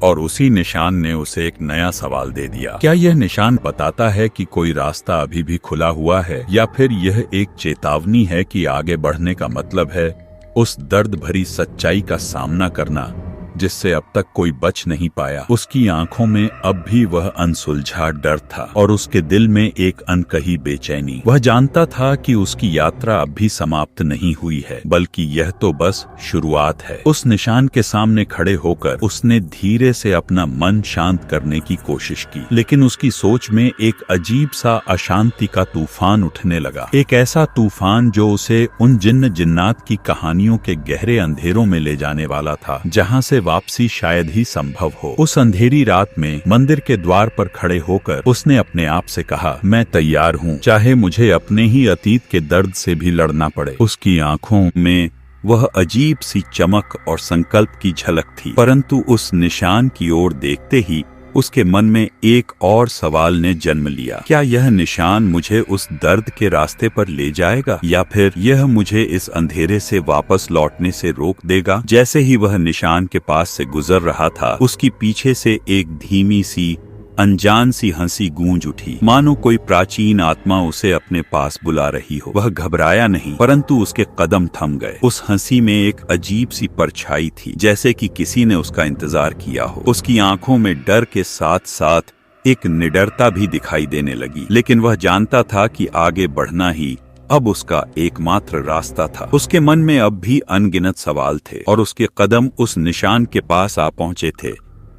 और उसी निशान ने उसे एक नया सवाल दे दिया। क्या यह निशान बताता है कि कोई रास्ता अभी भी खुला हुआ है या फिर यह एक चेतावनी है कि आगे बढ़ने का मतलब है उस दर्द भरी सच्चाई का सामना करना जिससे अब तक कोई बच नहीं पाया। उसकी आंखों में अब भी वह अनसुलझा डर था और उसके दिल में एक अनकही बेचैनी। वह जानता था कि उसकी यात्रा अब भी समाप्त नहीं हुई है, बल्कि यह तो बस शुरुआत है। उस निशान के सामने खड़े होकर उसने धीरे से अपना मन शांत करने की कोशिश की, लेकिन उसकी सोच में एक अजीब सा अशांति का तूफान उठने लगा। एक ऐसा तूफान जो उसे उन जिन्न जिन्नात की कहानियों के गहरे अंधेरों में ले जाने वाला था जहाँ से वापसी शायद ही संभव हो। उस अंधेरी रात में मंदिर के द्वार पर खड़े होकर उसने अपने आप से कहा, मैं तैयार हूँ, चाहे मुझे अपने ही अतीत के दर्द से भी लड़ना पड़े। उसकी आंखों में वह अजीब सी चमक और संकल्प की झलक थी, परंतु उस निशान की ओर देखते ही उसके मन में एक और सवाल ने जन्म लिया। क्या यह निशान मुझे उस दर्द के रास्ते पर ले जाएगा या फिर यह मुझे इस अंधेरे से वापस लौटने से रोक देगा? जैसे ही वह निशान के पास से गुजर रहा था, उसकी पीछे से एक धीमी सी अनजान सी हंसी गूंज उठी, मानो कोई प्राचीन आत्मा उसे अपने पास बुला रही हो। वह घबराया नहीं, परंतु उसके कदम थम गए। उस हंसी में एक अजीब सी परछाई थी, जैसे कि किसी ने उसका इंतजार किया हो। उसकी आंखों में डर के साथ साथ एक निडरता भी दिखाई देने लगी, लेकिन वह जानता था कि आगे बढ़ना ही अब उसका एकमात्र रास्ता था। उसके मन में अब भी अनगिनत सवाल थे और उसके कदम उस निशान के पास आ पहुंचे थे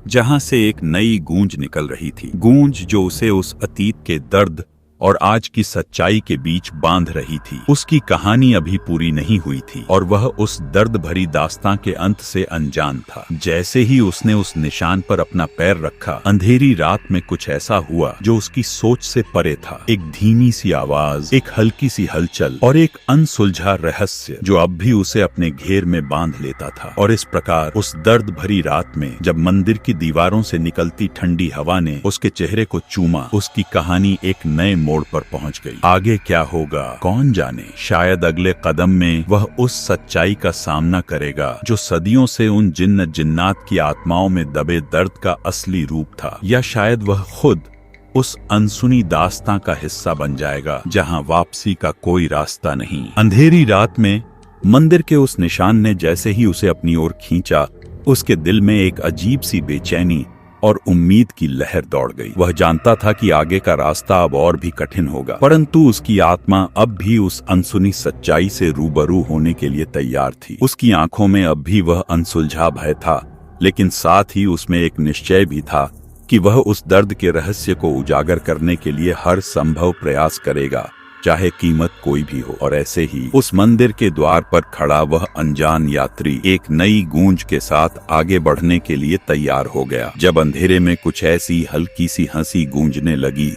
जहां से एक नई गूंज निकल रही थी, गूंज जो उसे उस अतीत के दर्द और आज की सच्चाई के बीच बांध रही थी। उसकी कहानी अभी पूरी नहीं हुई थी और वह उस दर्द भरी दास्तां के अंत से अनजान था। जैसे ही उसने उस निशान पर अपना पैर रखा, अंधेरी रात में कुछ ऐसा हुआ जो उसकी सोच से परे था। एक धीमी सी आवाज, एक हल्की सी हलचल और एक अनसुलझा रहस्य जो अब भी उसे अपने घेर में बांध लेता था। और इस प्रकार उस दर्द भरी रात में जब मंदिर की दीवारों से निकलती ठंडी हवा ने उसके चेहरे को चूमा, उसकी कहानी एक नए मोड़ पर पहुंच गई। आगे क्या होगा कौन जाने। शायद अगले कदम में वह उस सच्चाई का सामना करेगा जो सदियों से उन जिन्न जिन्नात की आत्माओं में दबे दर्द का असली रूप था, या शायद वह खुद उस अनसुनी दास्तां का हिस्सा बन जाएगा जहां वापसी का कोई रास्ता नहीं। अंधेरी रात में मंदिर के उस निशान ने जैसे ही उसे अपनी ओर खींचा, उसके दिल में एक अजीब सी बेचैनी और उम्मीद की लहर दौड़ गई। वह जानता था कि आगे का रास्ता अब और भी कठिन होगा, परंतु उसकी आत्मा अब भी उस अनसुनी सच्चाई से रूबरू होने के लिए तैयार थी। उसकी आंखों में अब भी वह अनसुलझा भय था, लेकिन साथ ही उसमें एक निश्चय भी था कि वह उस दर्द के रहस्य को उजागर करने के लिए हर संभव प्रयास करेगा, चाहे कीमत कोई भी हो। और ऐसे ही उस मंदिर के द्वार पर खड़ा वह अनजान यात्री एक नई गूंज के साथ आगे बढ़ने के लिए तैयार हो गया। जब अंधेरे में कुछ ऐसी हल्की सी हंसी गूंजने लगी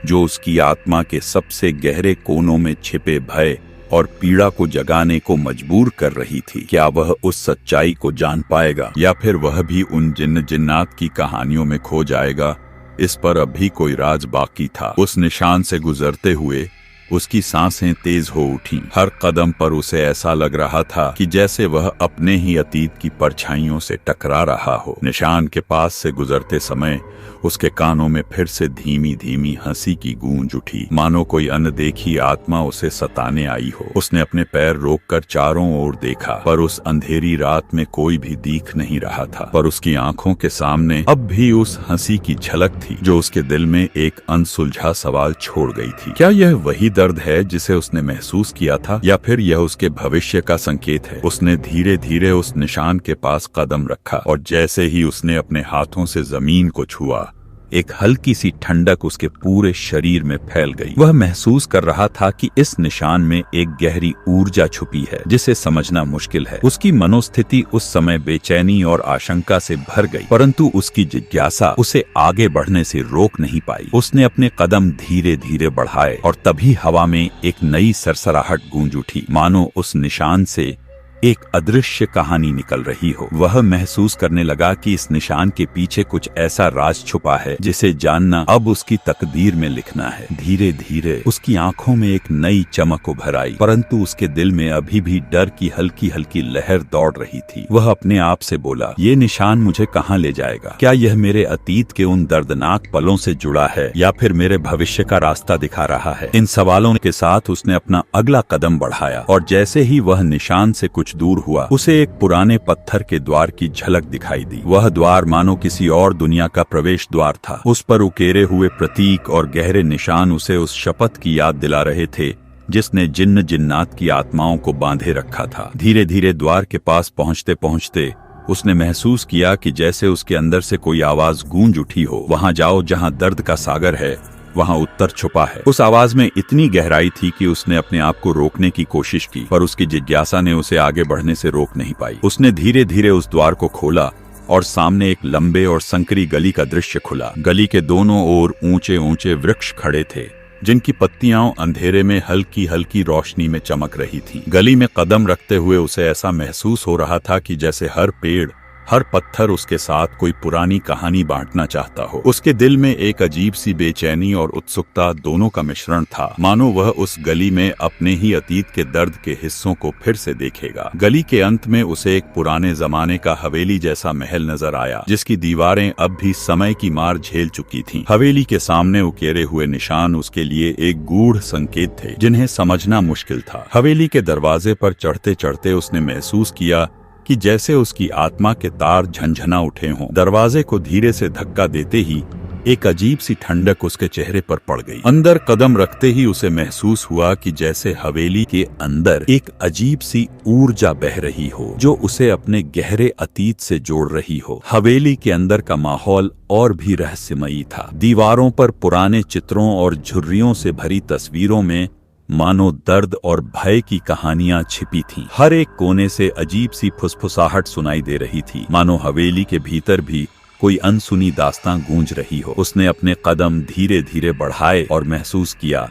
जो उसकी आत्मा के सबसे गहरे कोनों में छिपे भय और पीड़ा को जगाने को मजबूर कर रही थी। क्या वह उस सच्चाई को जान पाएगा या फिर वह भी उन जिन्न जिन्नात की कहानियों में खो जाएगा? इस पर अब भी कोई राज बाकी था। उस निशान से गुजरते हुए उसकी सांसें तेज हो उठीं। हर कदम पर उसे ऐसा लग रहा था कि जैसे वह अपने ही अतीत की परछाइयों से टकरा रहा हो। निशान के पास से गुजरते समय उसके कानों में फिर से धीमी धीमी हंसी की गूंज उठी, मानो कोई अनदेखी आत्मा उसे सताने आई हो। उसने अपने पैर रोककर चारों ओर देखा, पर उस अंधेरी रात में कोई भी दिख नहीं रहा था। पर उसकी आंखों के सामने अब भी उस हंसी की झलक थी जो उसके दिल में एक अनसुलझा सवाल छोड़ गई थी। क्या यह वही दर्द है जिसे उसने महसूस किया था या फिर यह उसके भविष्य का संकेत है? उसने धीरे धीरे उस निशान के पास कदम रखा और जैसे ही उसने अपने हाथों से जमीन को छुआ, एक हल्की सी ठंडक उसके पूरे शरीर में फैल गई। वह महसूस कर रहा था कि इस निशान में एक गहरी ऊर्जा छुपी है जिसे समझना मुश्किल है। उसकी मनोस्थिति उस समय बेचैनी और आशंका से भर गई, परंतु उसकी जिज्ञासा उसे आगे बढ़ने से रोक नहीं पाई। उसने अपने कदम धीरे धीरे बढ़ाए और तभी हवा में एक नई सरसराहट गूंज उठी, मानो उस निशान से एक अदृश्य कहानी निकल रही हो। वह महसूस करने लगा कि इस निशान के पीछे कुछ ऐसा राज छुपा है जिसे जानना अब उसकी तकदीर में लिखना है। धीरे धीरे उसकी आंखों में एक नई चमक उभर आई, परंतु उसके दिल में अभी भी डर की हल्की हल्की लहर दौड़ रही थी। वह अपने आप से बोला, ये निशान मुझे कहाँ ले जाएगा? क्या यह मेरे अतीत के उन दर्दनाक पलों से जुड़ा है या फिर मेरे भविष्य का रास्ता दिखा रहा है? इन सवालों के साथ उसने अपना अगला कदम बढ़ाया और जैसे ही वह निशान से कुछ दूर हुआ, उसे एक पुराने पत्थर के द्वार की झलक दिखाई दी। वह द्वार मानो किसी और दुनिया का प्रवेश द्वार था। उस पर उकेरे हुए प्रतीक और गहरे निशान उसे उस शपथ की याद दिला रहे थे जिसने जिन्न जिन्नात की आत्माओं को बांधे रखा था। धीरे धीरे द्वार के पास पहुंचते पहुंचते उसने महसूस किया कि जैसे उसके अंदर से कोई आवाज गूंज उठी हो, वहां जाओ जहां दर्द का सागर है, वहां उत्तर छुपा है। उस आवाज में इतनी गहराई थी कि उसने अपने आप को रोकने की कोशिश की, पर उसकी जिज्ञासा ने उसे आगे बढ़ने से रोक नहीं पाई। उसने धीरे धीरे उस द्वार को खोला और सामने एक लंबे और संकरी गली का दृश्य खुला। गली के दोनों ओर ऊंचे ऊंचे वृक्ष खड़े थे जिनकी पत्तियां अंधेरे में हल्की हल्की रोशनी में चमक रही थी। गली में कदम रखते हुए उसे ऐसा महसूस हो रहा था कि जैसे हर पेड़, हर पत्थर उसके साथ कोई पुरानी कहानी बांटना चाहता हो। उसके दिल में एक अजीब सी बेचैनी और उत्सुकता दोनों का मिश्रण था, मानो वह उस गली में अपने ही अतीत के दर्द के हिस्सों को फिर से देखेगा। गली के अंत में उसे एक पुराने जमाने का हवेली जैसा महल नजर आया जिसकी दीवारें अब भी समय की मार झेल चुकी थीं। हवेली के सामने उकेरे हुए निशान उसके लिए एक गूढ़ संकेत थे जिन्हें समझना मुश्किल था। हवेली के दरवाजे पर चढ़ते चढ़ते उसने महसूस किया कि जैसे उसकी आत्मा के तार झंझना उठे हों। दरवाजे को धीरे से धक्का देते ही एक अजीब सी ठंडक उसके चेहरे पर पड़ गई। अंदर कदम रखते ही उसे महसूस हुआ कि जैसे हवेली के अंदर एक अजीब सी ऊर्जा बह रही हो जो उसे अपने गहरे अतीत से जोड़ रही हो। हवेली के अंदर का माहौल और भी रहस्यमयी था। दीवारों पर पुराने चित्रों और झुर्रियों से भरी तस्वीरों में मानो दर्द और भय की कहानियां छिपी थीं। हर एक कोने से अजीब सी फुसफुसाहट सुनाई दे रही थी, मानो हवेली के भीतर भी कोई अनसुनी दास्तां गूंज रही हो। उसने अपने कदम धीरे धीरे बढ़ाए और महसूस किया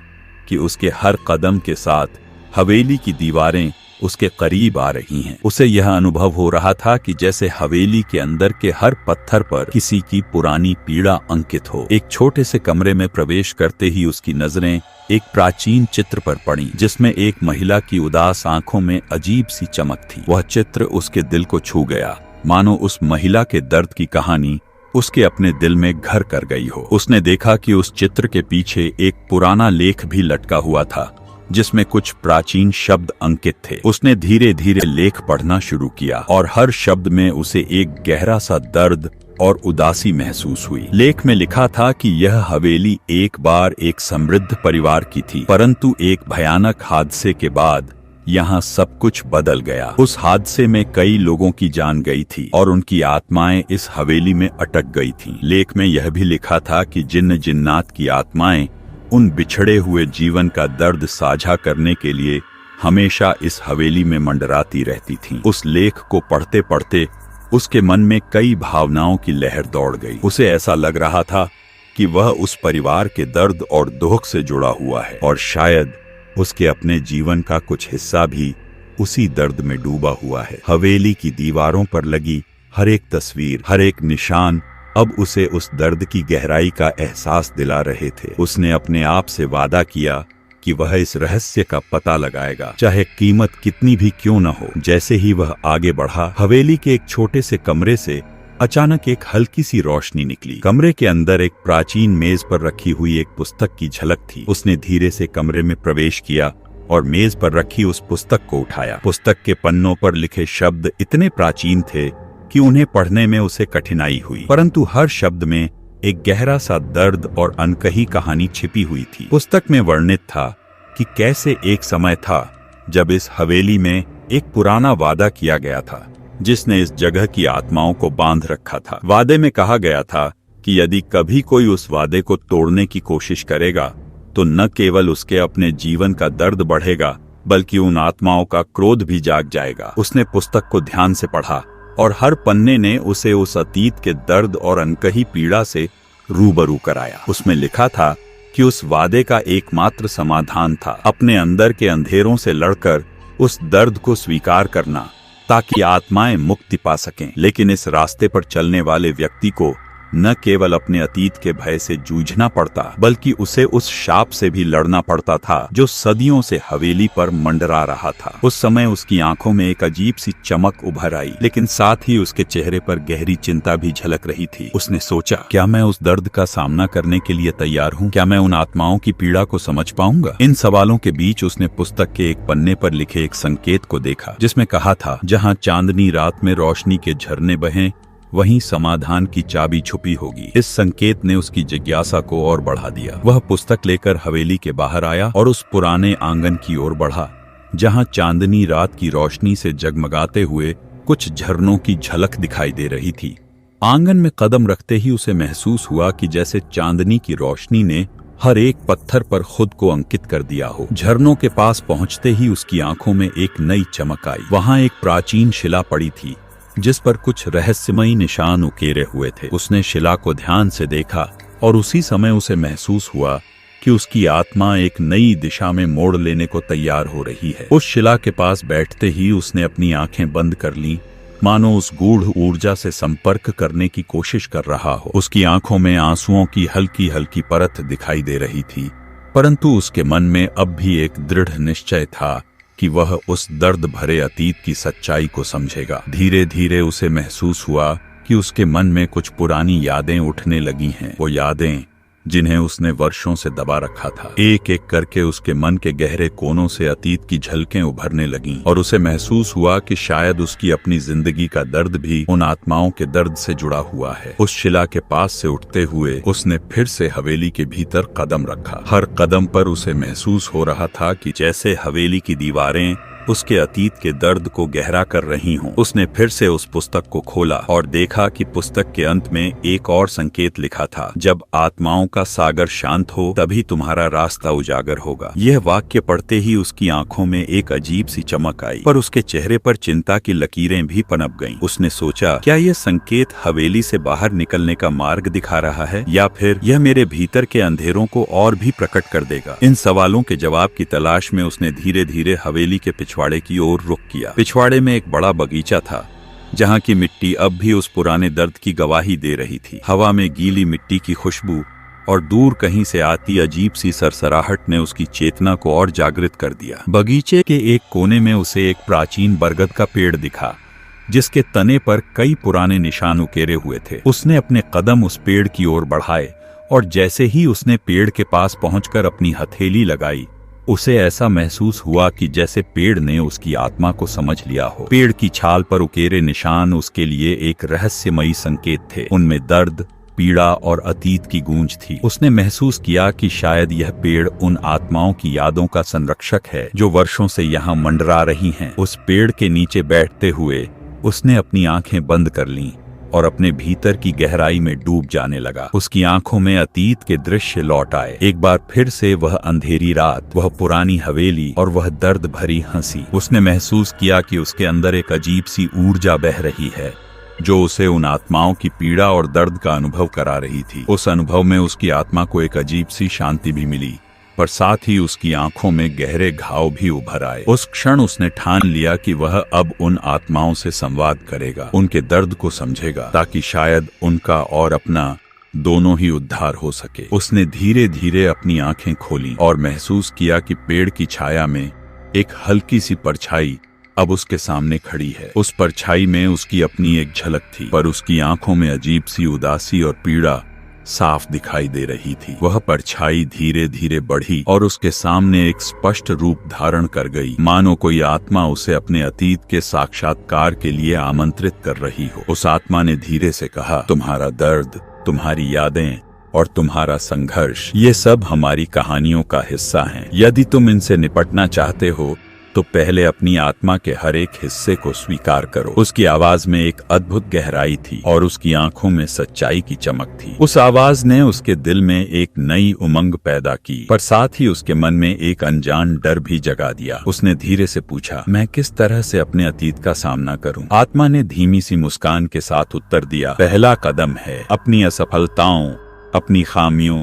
कि उसके हर कदम के साथ हवेली की दीवारें उसके करीब आ रही हैं। उसे यह अनुभव हो रहा था कि जैसे हवेली के अंदर के हर पत्थर पर किसी की पुरानी पीड़ा अंकित हो। एक छोटे से कमरे में प्रवेश करते ही उसकी नजरें एक प्राचीन चित्र पर पड़ी जिसमें एक महिला की उदास आंखों में अजीब सी चमक थी। वह चित्र उसके दिल को छू गया, मानो उस महिला के दर्द की कहानी उसके अपने दिल में घर कर गई हो। उसने देखा कि उस चित्र के पीछे एक पुराना लेख भी लटका हुआ था जिसमें कुछ प्राचीन शब्द अंकित थे। उसने धीरे धीरे लेख पढ़ना शुरू किया और हर शब्द में उसे एक गहरा सा दर्द और उदासी महसूस हुई। लेख में लिखा था कि यह हवेली एक बार एक समृद्ध परिवार की थी, परंतु एक भयानक हादसे के बाद यहाँ सब कुछ बदल गया। उस हादसे में कई लोगों की जान गई थी और उनकी आत्माएं इस हवेली में अटक गई थीं। लेख में यह भी लिखा था कि जिन्न जिन्नात की आत्माएं उन बिछड़े हुए जीवन का दर्द साझा करने के लिए हमेशा इस हवेली में मंडराती रहती थीं। उस लेख को पढ़ते पढ़ते उसके मन में कई भावनाओं की लहर दौड़ गई। उसे ऐसा लग रहा था कि वह उस परिवार के दर्द और दुख से जुड़ा हुआ है और शायद उसके अपने जीवन का कुछ हिस्सा भी उसी दर्द में डूबा हुआ है। हवेली की दीवारों पर लगी हर एक तस्वीर, हर एक निशान अब उसे उस दर्द की गहराई का एहसास दिला रहे थे। उसने अपने आप से वादा किया कि वह इस रहस्य का पता लगाएगा, चाहे कीमत कितनी भी क्यों न हो। जैसे ही वह आगे बढ़ा, हवेली के एक छोटे से कमरे से अचानक एक हल्की सी रोशनी निकली। कमरे के अंदर एक प्राचीन मेज पर रखी हुई एक पुस्तक की झलक थी। उसने धीरे से कमरे में प्रवेश किया और मेज पर रखी उस पुस्तक को उठाया। पुस्तक के पन्नों पर लिखे शब्द इतने प्राचीन थे कि उन्हें पढ़ने में उसे कठिनाई हुई, परंतु हर शब्द में एक गहरा सा दर्द और अनकही कहानी छिपी हुई थी। पुस्तक में वर्णित था कि कैसे एक समय था जब इस हवेली में एक पुराना वादा किया गया था जिसने इस जगह की आत्माओं को बांध रखा था। वादे में कहा गया था कि यदि कभी कोई उस वादे को तोड़ने की कोशिश करेगा तो न केवल उसके अपने जीवन का दर्द बढ़ेगा बल्कि उन आत्माओं का क्रोध भी जाग जाएगा। उसने पुस्तक को ध्यान से पढ़ा और हर पन्ने ने उसे उस अतीत के दर्द और अनकही पीड़ा से रूबरू कराया। उसमें लिखा था कि उस वादे का एकमात्र समाधान था अपने अंदर के अंधेरों से लड़कर उस दर्द को स्वीकार करना ताकि आत्माएं मुक्ति पा सकें। लेकिन इस रास्ते पर चलने वाले व्यक्ति को न केवल अपने अतीत के भय से जूझना पड़ता बल्कि उसे उस शाप से भी लड़ना पड़ता था जो सदियों से हवेली पर मंडरा रहा था। उस समय उसकी आंखों में एक अजीब सी चमक उभर आई, लेकिन साथ ही उसके चेहरे पर गहरी चिंता भी झलक रही थी। उसने सोचा, क्या मैं उस दर्द का सामना करने के लिए तैयार हूँ? क्या मैं उन आत्माओं की पीड़ा को समझ पाऊंगा? इन सवालों के बीच उसने पुस्तक के एक पन्ने पर लिखे एक संकेत को देखा जिसमें कहा था, जहाँ चांदनी रात में रोशनी के झरने बहें वहीं समाधान की चाबी छुपी होगी। इस संकेत ने उसकी जिज्ञासा को और बढ़ा दिया। वह पुस्तक लेकर हवेली के बाहर आया और उस पुराने आंगन की ओर बढ़ा जहां चांदनी रात की रोशनी से जगमगाते हुए कुछ झरनों की झलक दिखाई दे रही थी। आंगन में कदम रखते ही उसे महसूस हुआ कि जैसे चांदनी की रोशनी ने हर एक पत्थर पर खुद को अंकित कर दिया हो। झरनों के पास पहुंचते ही उसकी आंखों में एक नई चमक आई। वहां एक प्राचीन शिला पड़ी थी जिस पर कुछ रहस्यमयी निशान उकेरे हुए थे। उसने शिला को ध्यान से देखा और उसी समय उसे महसूस हुआ कि उसकी आत्मा एक नई दिशा में मोड़ लेने को तैयार हो रही है। उस शिला के पास बैठते ही उसने अपनी आंखें बंद कर लीं, मानो उस गूढ़ ऊर्जा से संपर्क करने की कोशिश कर रहा हो। उसकी आंखों में आंसुओं की हल्की हल्की परत दिखाई दे रही थी, परंतु उसके मन में अब भी एक दृढ़ निश्चय था कि वह उस दर्द भरे अतीत की सच्चाई को समझेगा। धीरे धीरे उसे महसूस हुआ कि उसके मन में कुछ पुरानी यादें उठने लगी हैं। वो यादें जिन्हें उसने वर्षों से दबा रखा था। एक एक करके उसके मन के गहरे कोनों से अतीत की झलकें उभरने लगीं और उसे महसूस हुआ कि शायद उसकी अपनी जिंदगी का दर्द भी उन आत्माओं के दर्द से जुड़ा हुआ है। उस शिला के पास से उठते हुए उसने फिर से हवेली के भीतर कदम रखा। हर कदम पर उसे महसूस हो रहा था कि जैसे हवेली की दीवारें उसके अतीत के दर्द को गहरा कर रही हों। उसने फिर से उस पुस्तक को खोला और देखा कि पुस्तक के अंत में एक और संकेत लिखा था, जब आत्माओं का सागर शांत हो तभी तुम्हारा रास्ता उजागर होगा। यह वाक्य पढ़ते ही उसकी आंखों में एक अजीब सी चमक आई, पर उसके चेहरे पर चिंता की लकीरें भी पनप गईं। उसने सोचा, क्या यह संकेत हवेली से बाहर निकलने का मार्ग दिखा रहा है या फिर यह मेरे भीतर के अंधेरों को और भी प्रकट कर देगा? इन सवालों के जवाब की तलाश में उसने धीरे धीरे हवेली के पिछवाड़े की ओर रुख किया। पिछवाड़े में एक बड़ा बगीचा था जहाँ की मिट्टी अब भी उस पुराने दर्द की गवाही दे रही थी। हवा में गीली मिट्टी की खुशबू और दूर कहीं से आती अजीब सी सरसराहट ने उसकी चेतना को और जागृत कर दिया। बगीचे के एक कोने में उसे एक प्राचीन बरगद का पेड़ दिखा जिसके तने पर कई पुराने निशान उकेरे हुए थे। उसने अपने कदम उस पेड़ की ओर बढ़ाए और जैसे ही उसने पेड़ के पास पहुंचकर अपनी हथेली लगाई, उसे ऐसा महसूस हुआ कि जैसे पेड़ ने उसकी आत्मा को समझ लिया हो। पेड़ की छाल पर उकेरे निशान उसके लिए एक रहस्यमयी संकेत थे। उनमें दर्द, पीड़ा और अतीत की गूंज थी। उसने महसूस किया कि शायद यह पेड़ उन आत्माओं की यादों का संरक्षक है जो वर्षों से यहाँ मंडरा रही हैं। उस पेड़ के नीचे बैठते हुए उसने अपनी आंखें बंद कर लीं और अपने भीतर की गहराई में डूब जाने लगा। उसकी आंखों में अतीत के दृश्य लौट आए। एक बार फिर से वह अंधेरी रात, वह पुरानी हवेली और वह दर्द भरी हंसी। उसने महसूस किया कि उसके अंदर एक अजीब सी ऊर्जा बह रही है जो उसे उन आत्माओं की पीड़ा और दर्द का अनुभव करा रही थी। उस अनुभव में उसकी आत्मा को एक अजीब सी शांति भी मिली, पर साथ ही उसकी आंखों में गहरे घाव भी उभर आए। उस क्षण उसने ठान लिया कि वह अब उन आत्माओं से संवाद करेगा, उनके दर्द को समझेगा, ताकि शायद उनका और अपना दोनों ही उद्धार हो सके। उसने धीरे धीरे अपनी आंखें खोली और महसूस किया कि पेड़ की छाया में एक हल्की सी परछाई अब उसके सामने खड़ी है। उस परछाई में उसकी अपनी एक झलक थी, पर उसकी आंखों में अजीब सी उदासी और पीड़ा साफ दिखाई दे रही थी। वह परछाई धीरे धीरे बढ़ी और उसके सामने एक स्पष्ट रूप धारण कर गई, मानो कोई आत्मा उसे अपने अतीत के साक्षात्कार के लिए आमंत्रित कर रही हो। उस आत्मा ने धीरे से कहा, तुम्हारा दर्द, तुम्हारी यादें और तुम्हारा संघर्ष, ये सब हमारी कहानियों का हिस्सा हैं। यदि तुम इनसे निपटना चाहते हो तो पहले अपनी आत्मा के हर एक हिस्से को स्वीकार करो। उसकी आवाज में एक अद्भुत गहराई थी और उसकी आंखों में सच्चाई की चमक थी। उस आवाज ने उसके दिल में एक नई उमंग पैदा की, पर साथ ही उसके मन में एक अनजान डर भी जगा दिया। उसने धीरे से पूछा, मैं किस तरह से अपने अतीत का सामना करूं? आत्मा ने धीमी सी मुस्कान के साथ उत्तर दिया, पहला कदम है अपनी असफलताओं, अपनी खामियों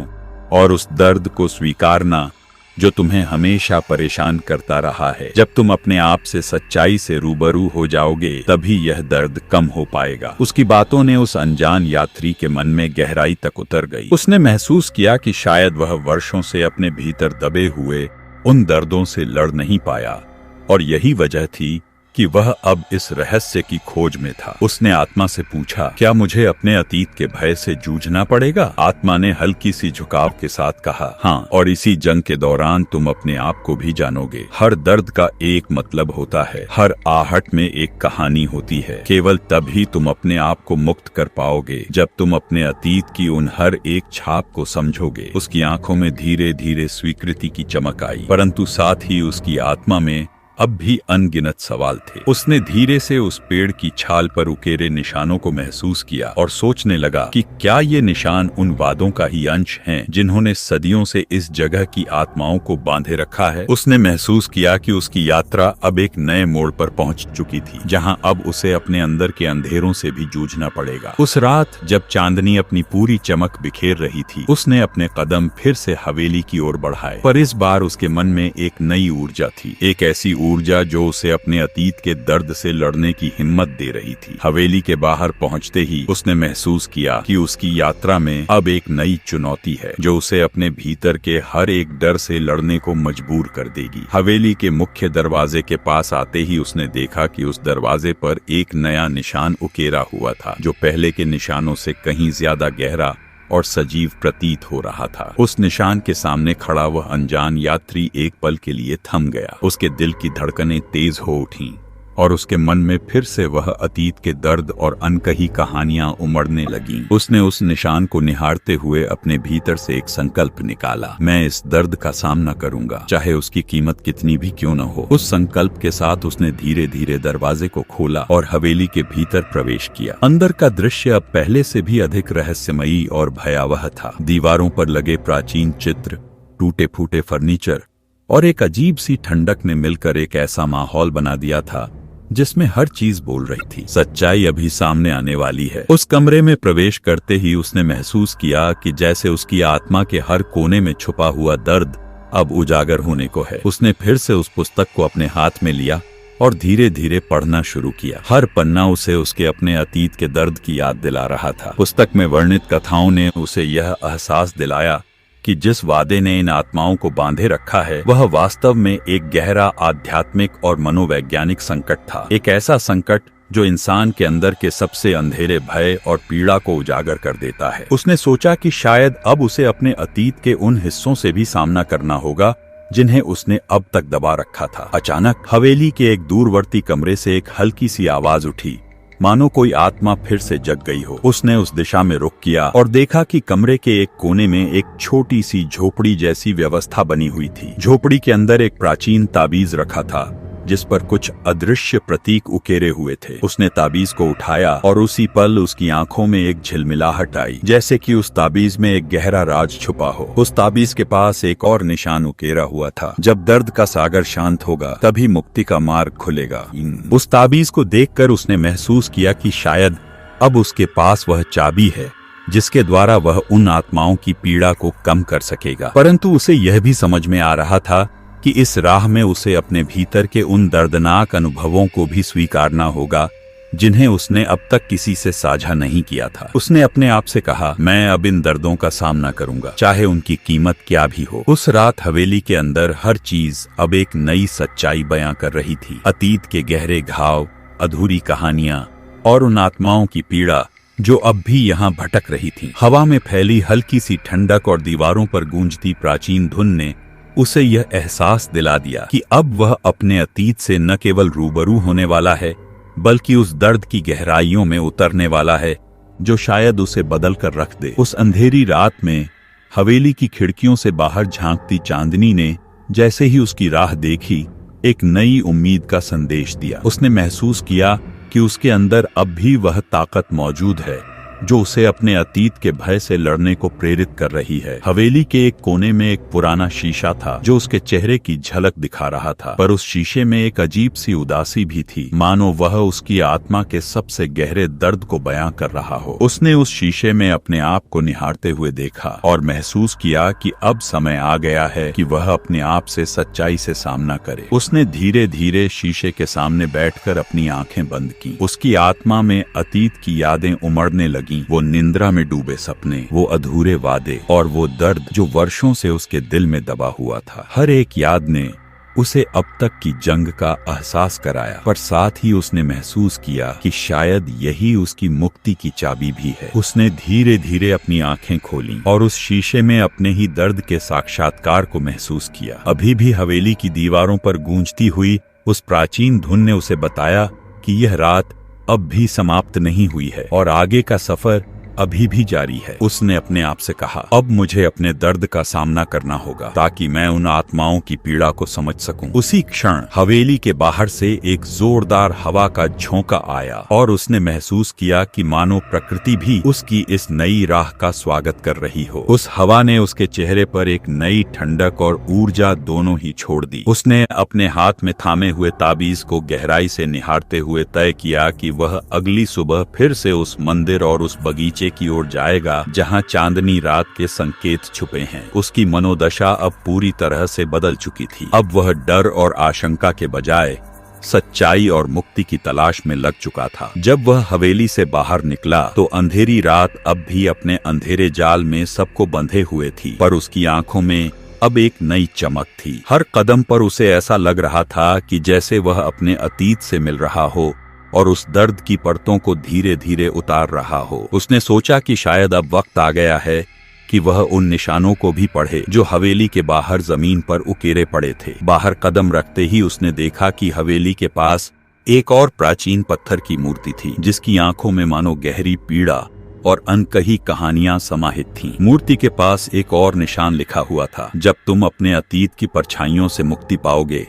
और उस दर्द को स्वीकारना जो तुम्हें हमेशा परेशान करता रहा है। जब तुम अपने आप से सच्चाई से रूबरू हो जाओगे, तभी यह दर्द कम हो पाएगा। उसकी बातों ने उस अनजान यात्री के मन में गहराई तक उतर गई। उसने महसूस किया कि शायद वह वर्षों से अपने भीतर दबे हुए उन दर्दों से लड़ नहीं पाया, और यही वजह थी कि वह अब इस रहस्य की खोज में था। उसने आत्मा से पूछा, क्या मुझे अपने अतीत के भय से जूझना पड़ेगा? आत्मा ने हल्की सी झुकाव के साथ कहा, हाँ, और इसी जंग के दौरान तुम अपने आप को भी जानोगे। हर दर्द का एक मतलब होता है, हर आहट में एक कहानी होती है। केवल तभी तुम अपने आप को मुक्त कर पाओगे जब तुम अपने अतीत की उन हर एक छाप को समझोगे। उसकी आंखों में धीरे धीरे स्वीकृति की चमक आई, परंतु साथ ही उसकी आत्मा में अब भी अनगिनत सवाल थे। उसने धीरे से उस पेड़ की छाल पर उकेरे निशानों को महसूस किया और सोचने लगा कि क्या ये निशान उन वादों का ही अंश हैं जिन्होंने सदियों से इस जगह की आत्माओं को बांधे रखा है। उसने महसूस किया कि उसकी यात्रा अब एक नए मोड़ पर पहुंच चुकी थी, जहां अब उसे अपने अंदर के अंधेरों से भी जूझना पड़ेगा। उस रात जब चांदनी अपनी पूरी चमक बिखेर रही थी, उसने अपने कदम फिर से हवेली की ओर बढ़ाए, पर इस बार उसके मन में एक नई ऊर्जा थी, एक ऐसी ऊर्जा जो उसे अपने अतीत के दर्द से लड़ने की हिम्मत दे रही थी। हवेली के बाहर पहुंचते ही उसने महसूस किया कि उसकी यात्रा में अब एक नई चुनौती है जो उसे अपने भीतर के हर एक डर से लड़ने को मजबूर कर देगी। हवेली के मुख्य दरवाजे के पास आते ही उसने देखा कि उस दरवाजे पर एक नया निशान उकेरा हुआ था, जो पहले के निशानों से कहीं ज्यादा गहरा और सजीव प्रतीत हो रहा था। उस निशान के सामने खड़ा वह अनजान यात्री एक पल के लिए थम गया। उसके दिल की धड़कनें तेज हो उठीं और उसके मन में फिर से वह अतीत के दर्द और अनकही कहानियां उमड़ने लगीं। उसने उस निशान को निहारते हुए अपने भीतर से एक संकल्प निकाला, मैं इस दर्द का सामना करूंगा, चाहे उसकी कीमत कितनी भी क्यों न हो। उस संकल्प के साथ उसने धीरे धीरे दरवाजे को खोला और हवेली के भीतर प्रवेश किया। अंदर का दृश्य अब पहले से भी अधिक रहस्यमयी और भयावह था। दीवारों पर लगे प्राचीन चित्र, टूटे फूटे फर्नीचर और एक अजीब सी ठंडक ने मिलकर एक ऐसा माहौल बना दिया था जिसमें हर चीज बोल रही थी, सच्चाई अभी सामने आने वाली है। उस कमरे में प्रवेश करते ही उसने महसूस किया कि जैसे उसकी आत्मा के हर कोने में छुपा हुआ दर्द अब उजागर होने को है। उसने फिर से उस पुस्तक को अपने हाथ में लिया और धीरे धीरे पढ़ना शुरू किया। हर पन्ना उसे उसके अपने अतीत के दर्द की याद दिला रहा था। पुस्तक में वर्णित कथाओं ने उसे यह एहसास दिलाया कि जिस वादे ने इन आत्माओं को बांधे रखा है वह वास्तव में एक गहरा आध्यात्मिक और मनोवैज्ञानिक संकट था। एक ऐसा संकट जो इंसान के अंदर के सबसे अंधेरे भय और पीड़ा को उजागर कर देता है। उसने सोचा कि शायद अब उसे अपने अतीत के उन हिस्सों से भी सामना करना होगा जिन्हें उसने अब तक दबा रखा था। अचानक हवेली के एक दूरवर्ती कमरे से एक हल्की सी आवाज उठी, मानो कोई आत्मा फिर से जग गई हो। उसने उस दिशा में रुख किया और देखा कि कमरे के एक कोने में एक छोटी सी झोपड़ी जैसी व्यवस्था बनी हुई थी। झोपड़ी के अंदर एक प्राचीन ताबीज रखा था जिस पर कुछ अदृश्य प्रतीक उकेरे हुए थे। उसने ताबीज को उठाया और उसी पल उसकी आंखों में एक झिलमिलाहट आई, जैसे कि उस ताबीज में एक गहरा राज छुपा हो। उस ताबीज के पास एक और निशान उकेरा हुआ था, जब दर्द का सागर शांत होगा तभी मुक्ति का मार्ग खुलेगा। उस ताबीज को देखकर उसने महसूस किया कि शायद अब उसके पास वह चाबी है जिसके द्वारा वह उन आत्माओं की पीड़ा को कम कर सकेगा। परंतु उसे यह भी समझ में आ रहा था कि इस राह में उसे अपने भीतर के उन दर्दनाक अनुभवों को भी स्वीकारना होगा जिन्हें उसने अब तक किसी से साझा नहीं किया था। उसने अपने आप से कहा, मैं अब इन दर्दों का सामना करूंगा, चाहे उनकी कीमत क्या भी हो। उस रात हवेली के अंदर हर चीज अब एक नई सच्चाई बयां कर रही थी। अतीत के गहरे घाव, अधूरी कहानियां और उन आत्माओं की पीड़ा जो अब भी यहाँ भटक रही थी। हवा में फैली हल्की सी ठंडक और दीवारों पर गूंजती प्राचीन धुन ने उसे यह एहसास दिला दिया कि अब वह अपने अतीत से न केवल रूबरू होने वाला है, बल्कि उस दर्द की गहराइयों में उतरने वाला है जो शायद उसे बदल कर रख दे। उस अंधेरी रात में हवेली की खिड़कियों से बाहर झांकती चांदनी ने जैसे ही उसकी राह देखी, एक नई उम्मीद का संदेश दिया। उसने महसूस किया कि उसके अंदर अब भी वह ताकत मौजूद है जो उसे अपने अतीत के भय से लड़ने को प्रेरित कर रही है। हवेली के एक कोने में एक पुराना शीशा था जो उसके चेहरे की झलक दिखा रहा था, पर उस शीशे में एक अजीब सी उदासी भी थी, मानो वह उसकी आत्मा के सबसे गहरे दर्द को बयां कर रहा हो। उसने उस शीशे में अपने आप को निहारते हुए देखा और महसूस किया कि अब समय आ गया है कि वह अपने आप से सच्चाई से सामना करे। उसने धीरे धीरे शीशे के सामने बैठकर अपनी आंखें बंद की। उसकी आत्मा में अतीत की यादें उमड़ने लगी, वो निंद्रा में डूबे सपने, वो अधूरे वादे और वो दर्द जो वर्षों से उसके दिल में दबा हुआ था। हर एक याद ने उसे अब तक की जंग का एहसास कराया, पर साथ ही उसने महसूस किया कि शायद यही उसकी मुक्ति की चाबी भी है। उसने धीरे धीरे अपनी आंखें खोलीं और उस शीशे में अपने ही दर्द के साक्षात्कार को महसूस किया। अभी भी हवेली की दीवारों पर गूंजती हुई उस प्राचीन धुन ने उसे बताया कि यह रात अब भी समाप्त नहीं हुई है और आगे का सफर अभी भी जारी है। उसने अपने आप से कहा, अब मुझे अपने दर्द का सामना करना होगा ताकि मैं उन आत्माओं की पीड़ा को समझ सकूं। उसी क्षण हवेली के बाहर से एक जोरदार हवा का झोंका आया और उसने महसूस किया कि मानो प्रकृति भी उसकी इस नई राह का स्वागत कर रही हो। उस हवा ने उसके चेहरे पर एक नई ठंडक और ऊर्जा दोनों ही छोड़ दी। उसने अपने हाथ में थामे हुए ताबीज को गहराई से निहारते हुए तय किया कि वह अगली सुबह फिर से उस मंदिर और उस बगीचे की ओर जाएगा जहां चांदनी रात के संकेत छुपे हैं। उसकी मनोदशा अब पूरी तरह से बदल चुकी थी। अब वह डर और आशंका के बजाय सच्चाई और मुक्ति की तलाश में लग चुका था। जब वह हवेली से बाहर निकला तो अंधेरी रात अब भी अपने अंधेरे जाल में सबको बंधे हुए थी, पर उसकी आंखों में अब एक नई चमक थी। हर कदम पर उसे ऐसा लग रहा था कि जैसे वह अपने अतीत से मिल रहा हो और उस दर्द की परतों को धीरे धीरे उतार रहा हो। उसने सोचा कि शायद अब वक्त आ गया है कि वह उन निशानों को भी पढ़े जो हवेली के बाहर जमीन पर उकेरे पड़े थे। बाहर कदम रखते ही उसने देखा कि हवेली के पास एक और प्राचीन पत्थर की मूर्ति थी जिसकी आंखों में मानो गहरी पीड़ा और अनकही कहानियां समाहित थीं। मूर्ति के पास एक और निशान लिखा हुआ था, जब तुम अपने अतीत की परछाइयों से मुक्ति पाओगे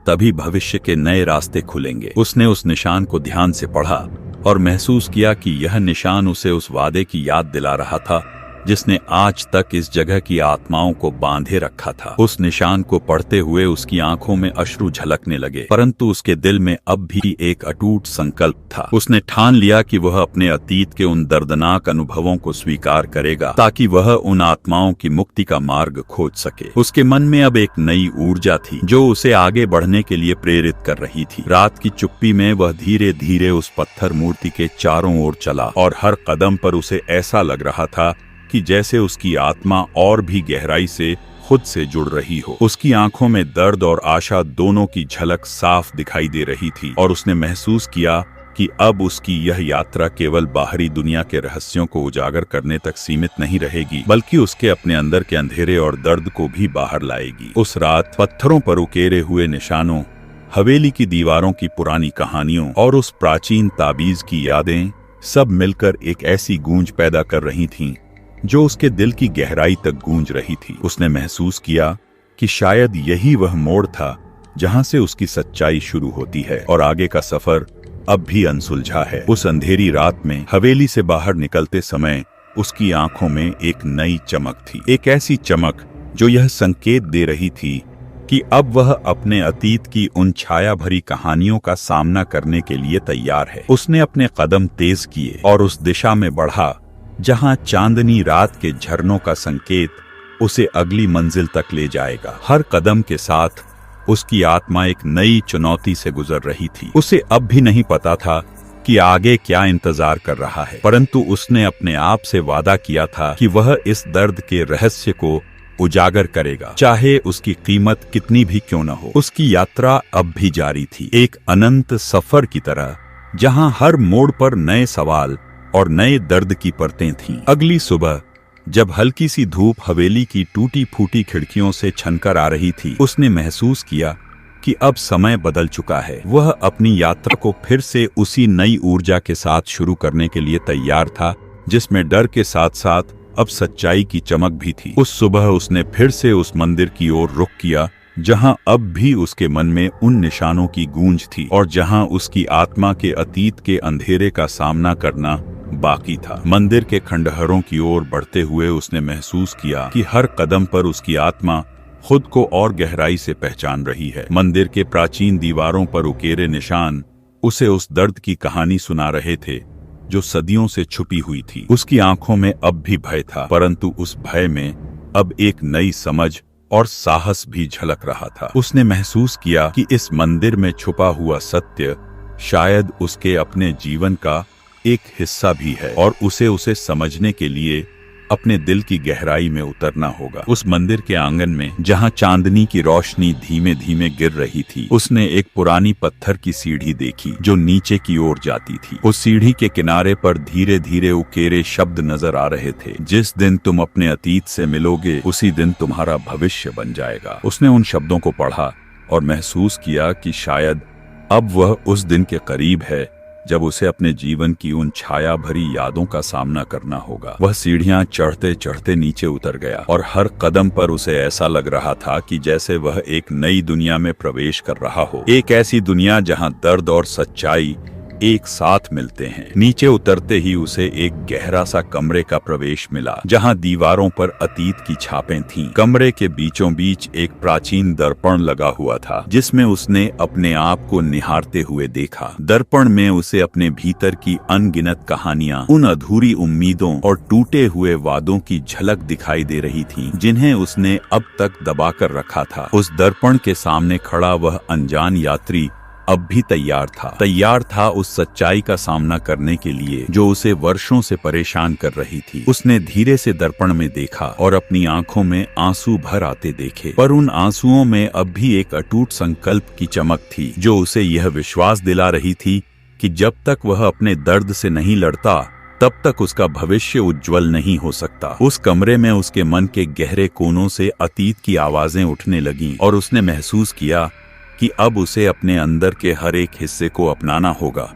तभी भविष्य के नए रास्ते खुलेंगे। उसने उस निशान को ध्यान से पढ़ा और महसूस किया कि यह निशान उसे उस वादे की याद दिला रहा था जिसने आज तक इस जगह की आत्माओं को बांधे रखा था। उस निशान को पढ़ते हुए उसकी आंखों में अश्रु झलकने लगे, परंतु उसके दिल में अब भी एक अटूट संकल्प था। उसने ठान लिया कि वह अपने अतीत के उन दर्दनाक अनुभवों को स्वीकार करेगा ताकि वह उन आत्माओं की मुक्ति का मार्ग खोज सके। उसके मन में अब एक नई ऊर्जा थी जो उसे आगे बढ़ने के लिए प्रेरित कर रही थी। रात की चुप्पी में वह धीरे धीरे उस पत्थर मूर्ति के चारों ओर चला और हर कदम पर उसे ऐसा लग रहा था कि जैसे उसकी आत्मा और भी गहराई से खुद से जुड़ रही हो। उसकी आंखों में दर्द और आशा दोनों की झलक साफ दिखाई दे रही थी और उसने महसूस किया कि अब उसकी यह यात्रा केवल बाहरी दुनिया के रहस्यों को उजागर करने तक सीमित नहीं रहेगी, बल्कि उसके अपने अंदर के अंधेरे और दर्द को भी बाहर लाएगी। उस रात पत्थरों पर उकेरे हुए निशानों, हवेली की दीवारों की पुरानी कहानियों और उस प्राचीन ताबीज की यादें सब मिलकर एक ऐसी गूंज पैदा कर रही थीं जो उसके दिल की गहराई तक गूंज रही थी। उसने महसूस किया कि शायद यही वह मोड़ था जहां से उसकी सच्चाई शुरू होती है और आगे का सफर अब भी अनसुलझा है। उस अंधेरी रात में हवेली से बाहर निकलते समय उसकी आंखों में एक नई चमक थी, एक ऐसी चमक जो यह संकेत दे रही थी कि अब वह अपने अतीत की उन छाया भरी कहानियों का सामना करने के लिए तैयार है। उसने अपने कदम तेज किए और उस दिशा में बढ़ा जहां चांदनी रात के झरनों का संकेत उसे अगली मंजिल तक ले जाएगा। हर कदम के साथ उसकी आत्मा एक नई चुनौती से गुजर रही थी। उसे अब भी नहीं पता था कि आगे क्या इंतजार कर रहा है, परंतु उसने अपने आप से वादा किया था कि वह इस दर्द के रहस्य को उजागर करेगा, चाहे उसकी कीमत कितनी भी क्यों न हो। उसकी यात्रा अब भी जारी थी, एक अनंत सफर की तरह, जहां हर मोड़ पर नए सवाल और नए दर्द की परतें थीं। अगली सुबह जब हल्की सी धूप हवेली की टूटी फूटी खिड़कियों से छनकर आ रही थी, उसने महसूस किया कि अब समय बदल चुका है। वह अपनी यात्रा को फिर से उसी नई ऊर्जा के साथ शुरू करने के लिए तैयार था, जिसमें डर के साथ साथ अब सच्चाई की चमक भी थी। उस सुबह उसने फिर से उस मंदिर की ओर रुख किया जहां अब भी उसके मन में उन निशानों की गूंज थी और जहां उसकी आत्मा के अतीत के अंधेरे का सामना करना बाकी था। मंदिर के खंडहरों की ओर बढ़ते हुए उसने महसूस किया कि हर कदम पर उसकी आत्मा खुद को और गहराई से पहचान रही है। मंदिर के प्राचीन दीवारों पर उकेरे निशान उसे उस दर्द की कहानी सुना रहे थे जो सदियों से छुपी हुई थी। उसकी आंखों में अब भी भय था, परंतु उस भय में अब एक नई समझ और साहस भी झलक रहा था। उसने महसूस किया कि इस मंदिर में छुपा हुआ सत्य शायद उसके अपने जीवन का एक हिस्सा भी है और उसे समझने के लिए अपने दिल की गहराई में उतरना होगा। उस मंदिर के आंगन में जहां चांदनी की रोशनी धीमे धीमे गिर रही थी, उसने एक पुरानी पत्थर की सीढ़ी देखी जो नीचे की ओर जाती थी। उस सीढ़ी के किनारे पर धीरे धीरे उकेरे शब्द नजर आ रहे थे, जिस दिन तुम अपने अतीत से मिलोगे उसी दिन तुम्हारा भविष्य बन जाएगा। उसने उन शब्दों को पढ़ा और महसूस किया कि शायद अब वह उस दिन के करीब है जब उसे अपने जीवन की उन छाया भरी यादों का सामना करना होगा। वह सीढ़ियां चढ़ते चढ़ते नीचे उतर गया और हर कदम पर उसे ऐसा लग रहा था कि जैसे वह एक नई दुनिया में प्रवेश कर रहा हो, एक ऐसी दुनिया जहां दर्द और सच्चाई एक साथ मिलते हैं। नीचे उतरते ही उसे एक गहरा सा कमरे का प्रवेश मिला जहां दीवारों पर अतीत की छापें थीं। कमरे के बीचों बीच एक प्राचीन दर्पण लगा हुआ था जिसमें उसने अपने आप को निहारते हुए देखा। दर्पण में उसे अपने भीतर की अनगिनत कहानियां, उन अधूरी उम्मीदों और टूटे हुए वादों की झलक दिखाई दे रही थीं, जिन्हें उसने अब तक दबाकर रखा था। उस दर्पण के सामने खड़ा वह अनजान यात्री अब भी तैयार था उस सच्चाई का सामना करने के लिए जो उसे वर्षों से परेशान कर रही थी। उसने धीरे से दर्पण में देखा और अपनी आंखों में आंसू भर आते देखे, पर उन आंसुओं में अब भी एक अटूट संकल्प की चमक थी जो उसे यह विश्वास दिला रही थी कि जब तक वह अपने दर्द से नहीं लड़ता तब तक उसका भविष्य उज्जवल नहीं हो सकता। उस कमरे में उसके मन के गहरे कोनों से अतीत की आवाजें उठने लगीं और उसने महसूस किया कि अब उसे अपने अंदर के हर एक हिस्से को अपनाना होगा,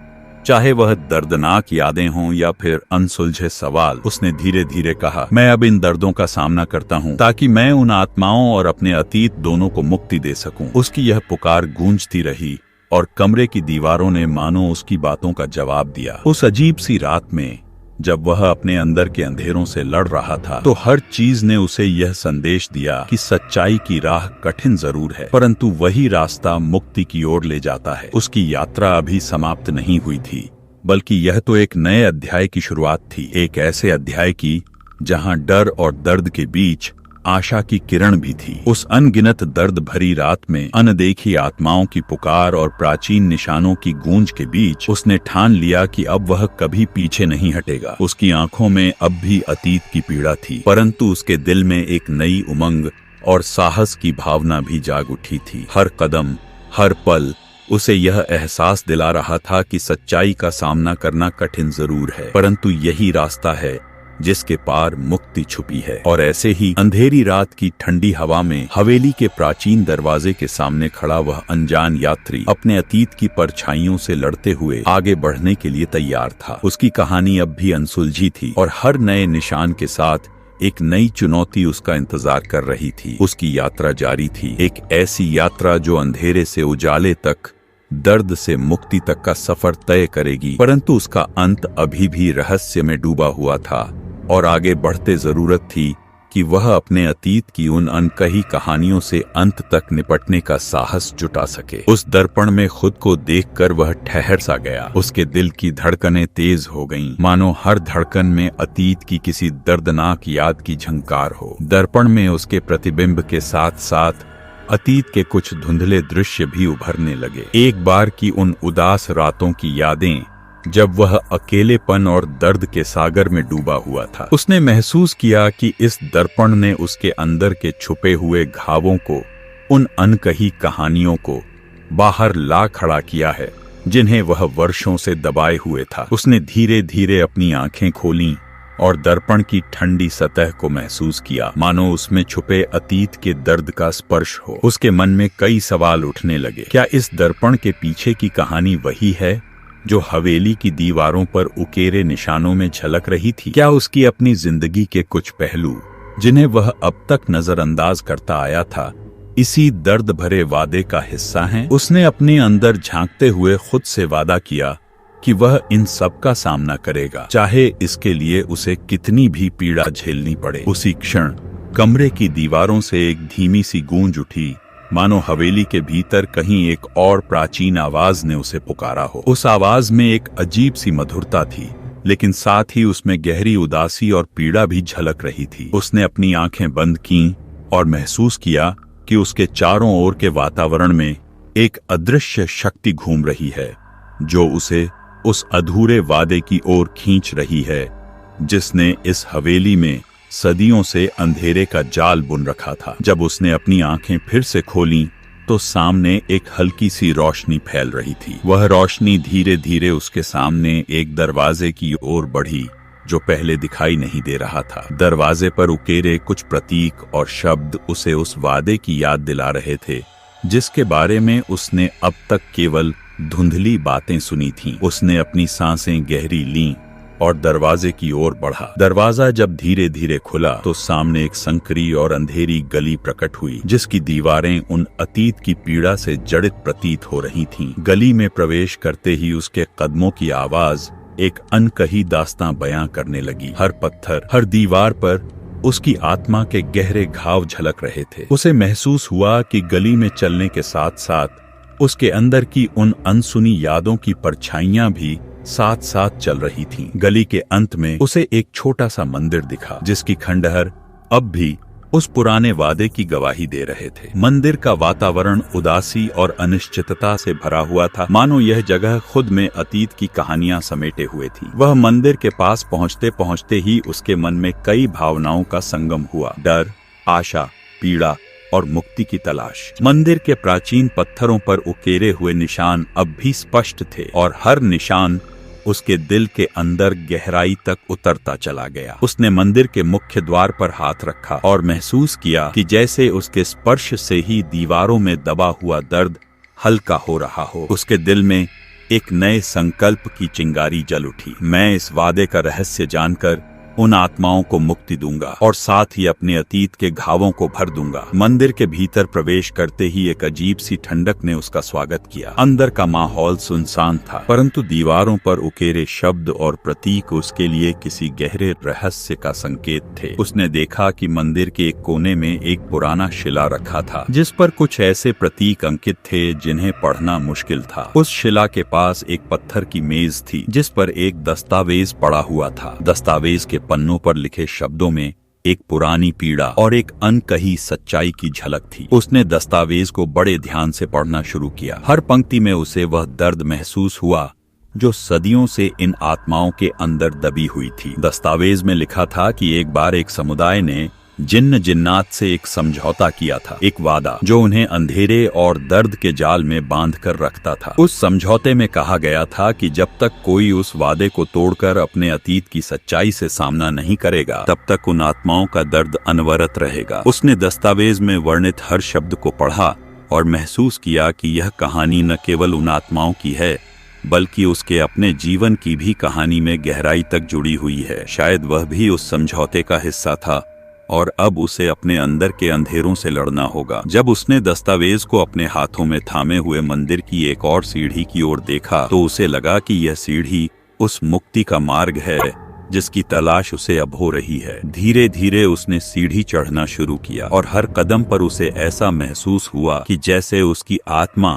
चाहे वह दर्दनाक यादें हों या फिर अनसुलझे सवाल। उसने धीरे धीरे कहा, मैं अब इन दर्दों का सामना करता हूँ ताकि मैं उन आत्माओं और अपने अतीत दोनों को मुक्ति दे सकूं। उसकी यह पुकार गूंजती रही और कमरे की दीवारों ने मानो उसकी बातों का जवाब दिया। उस अजीब सी रात में जब वह अपने अंदर के अंधेरों से लड़ रहा था तो हर चीज ने उसे यह संदेश दिया कि सच्चाई की राह कठिन जरूर है, परंतु वही रास्ता मुक्ति की ओर ले जाता है। उसकी यात्रा अभी समाप्त नहीं हुई थी, बल्कि यह तो एक नए अध्याय की शुरुआत थी, एक ऐसे अध्याय की जहां डर और दर्द के बीच आशा की किरण भी थी। उस अनगिनत दर्द भरी रात में अनदेखी आत्माओं की पुकार और प्राचीन निशानों की गूंज के बीच उसने ठान लिया कि अब वह कभी पीछे नहीं हटेगा। उसकी आंखों में अब भी अतीत की पीड़ा थी, परंतु उसके दिल में एक नई उमंग और साहस की भावना भी जाग उठी थी। हर कदम, हर पल उसे यह एहसास दिला रहा था कि सच्चाई का सामना करना कठिन जरूर है, परंतु यही रास्ता है जिसके पार मुक्ति छुपी है। और ऐसे ही अंधेरी रात की ठंडी हवा में हवेली के प्राचीन दरवाजे के सामने खड़ा वह अनजान यात्री अपने अतीत की परछाइयों से लड़ते हुए आगे बढ़ने के लिए तैयार था। उसकी कहानी अब भी अनसुलझी थी और हर नए निशान के साथ एक नई चुनौती उसका इंतजार कर रही थी। उसकी यात्रा जारी थी, एक ऐसी यात्रा जो अंधेरे से उजाले तक, दर्द से मुक्ति तक का सफर तय करेगी। परंतु उसका अंत अभी भी रहस्य में डूबा हुआ था और आगे बढ़ते जरूरत थी कि वह अपने अतीत की उन अनकही कहानियों से अंत तक निपटने का साहस जुटा सके। उस दर्पण में खुद को देखकर वह ठहर सा गया। उसके दिल की धड़कनें तेज हो गईं, मानो हर धड़कन में अतीत की किसी दर्दनाक याद की झंकार हो। दर्पण में उसके प्रतिबिंब के साथ साथ अतीत के कुछ धुंधले दृश्य भी उभरने लगे। एक बार की उन उदास रातों की यादें, जब वह अकेलेपन और दर्द के सागर में डूबा हुआ था। उसने महसूस किया कि इस दर्पण ने उसके अंदर के छुपे हुए घावों को, उन अनकही कहानियों को बाहर ला खड़ा किया है, जिन्हें वह वर्षों से दबाए हुए था। उसने धीरे धीरे अपनी आंखें खोलीं और दर्पण की ठंडी सतह को महसूस किया, मानो उसमें छुपे अतीत के दर्द का स्पर्श हो। उसके मन में कई सवाल उठने लगे। क्या इस दर्पण के पीछे की कहानी वही है जो हवेली की दीवारों पर उकेरे निशानों में झलक रही थी? क्या उसकी अपनी जिंदगी के कुछ पहलू, जिन्हें वह अब तक नजरअंदाज करता आया था, इसी दर्द भरे वादे का हिस्सा हैं? उसने अपने अंदर झांकते हुए खुद से वादा किया कि वह इन सब का सामना करेगा, चाहे इसके लिए उसे कितनी भी पीड़ा झेलनी पड़े। उसी क्षण कमरे की दीवारों से एक धीमी सी गूंज उठी, मानो हवेली के भीतर कहीं एक और प्राचीन आवाज ने उसे पुकारा हो। उस आवाज में एक अजीब सी मधुरता थी, लेकिन साथ ही उसमें गहरी उदासी और पीड़ा भी झलक रही थी। उसने अपनी आंखें बंद कीं और महसूस किया कि उसके चारों ओर के वातावरण में एक अदृश्य शक्ति घूम रही है, जो उसे उस अधूरे वादे की ओर खींच रही है, जिसने इस हवेली में सदियों से अंधेरे का जाल बुन रखा था। जब उसने अपनी आंखें फिर से खोलीं, तो सामने एक हल्की सी रोशनी फैल रही थी। वह रोशनी धीरे धीरे उसके सामने एक दरवाजे की ओर बढ़ी, जो पहले दिखाई नहीं दे रहा था। दरवाजे पर उकेरे कुछ प्रतीक और शब्द उसे उस वादे की याद दिला रहे थे, जिसके बारे में उसने अब तक केवल धुंधली बातें सुनी थीं। उसने अपनी सांसें गहरी लीं और दरवाजे की ओर बढ़ा। दरवाजा जब धीरे धीरे खुला, तो सामने एक संकरी और अंधेरी गली प्रकट हुई, जिसकी दीवारें उन अतीत की पीड़ा से जड़ित प्रतीत हो रही थीं। गली में प्रवेश करते ही उसके कदमों की आवाज एक अनकही दास्तां बयां करने लगी। हर पत्थर, हर दीवार पर उसकी आत्मा के गहरे घाव झलक रहे थे। उसे महसूस हुआ कि गली में चलने के साथ साथ उसके अंदर की उन अनसुनी यादों की परछाइयां भी साथ साथ चल रही थीं। गली के अंत में उसे एक छोटा सा मंदिर दिखा, जिसकी खंडहर अब भी उस पुराने वादे की गवाही दे रहे थे। मंदिर का वातावरण उदासी और अनिश्चितता से भरा हुआ था, मानो यह जगह खुद में अतीत की कहानियां समेटे हुए थी। वह मंदिर के पास पहुंचते पहुंचते ही उसके मन में कई भावनाओं का संगम हुआ। डर, आशा, पीड़ा और मुक्ति की तलाश। मंदिर के प्राचीन पत्थरों पर उकेरे हुए निशान अब भी स्पष्ट थे, और हर निशान उसके दिल के अंदर गहराई तक उतरता चला गया। उसने मंदिर के मुख्य द्वार पर हाथ रखा और महसूस किया कि जैसे उसके स्पर्श से ही दीवारों में दबा हुआ दर्द हल्का हो रहा हो। उसके दिल में एक नए संकल्प की चिंगारी जल उठी। मैं इस वादे का रहस्य जानकर उन आत्माओं को मुक्ति दूंगा और साथ ही अपने अतीत के घावों को भर दूंगा। मंदिर के भीतर प्रवेश करते ही एक अजीब सी ठंडक ने उसका स्वागत किया। अंदर का माहौल सुनसान था, परंतु दीवारों पर उकेरे शब्द और प्रतीक उसके लिए किसी गहरे रहस्य का संकेत थे। उसने देखा कि मंदिर के एक कोने में एक पुराना शिला रखा था, जिस पर कुछ ऐसे प्रतीक अंकित थे जिन्हें पढ़ना मुश्किल था। उस शिला के पास एक पत्थर की मेज थी, जिस पर एक दस्तावेज पड़ा हुआ था। दस्तावेज के पन्नों पर लिखे शब्दों में एक पुरानी पीड़ा और एक अनकही सच्चाई की झलक थी। उसने दस्तावेज को बड़े ध्यान से पढ़ना शुरू किया। हर पंक्ति में उसे वह दर्द महसूस हुआ जो सदियों से इन आत्माओं के अंदर दबी हुई थी। दस्तावेज में लिखा था कि एक बार एक समुदाय ने जिन्न जिन्नात से एक समझौता किया था, एक वादा जो उन्हें अंधेरे और दर्द के जाल में बांध कर रखता था। उस समझौते में कहा गया था कि जब तक कोई उस वादे को तोड़कर अपने अतीत की सच्चाई से सामना नहीं करेगा, तब तक उन आत्माओं का दर्द अनवरत रहेगा। उसने दस्तावेज में वर्णित हर शब्द को पढ़ा और महसूस किया कि यह कहानी न केवल उन आत्माओं की है बल्कि उसके अपने जीवन की भी कहानी में गहराई तक जुड़ी हुई है। शायद वह भी उस समझौते का हिस्सा था और अब उसे अपने अंदर के अंधेरों से लड़ना होगा। जब उसने दस्तावेज को अपने हाथों में थामे हुए मंदिर की एक और सीढ़ी की ओर देखा तो उसे लगा कि यह सीढ़ी उस मुक्ति का मार्ग है जिसकी तलाश उसे अब हो रही है। धीरे धीरे उसने सीढ़ी चढ़ना शुरू किया और हर कदम पर उसे ऐसा महसूस हुआ कि जैसे उसकी आत्मा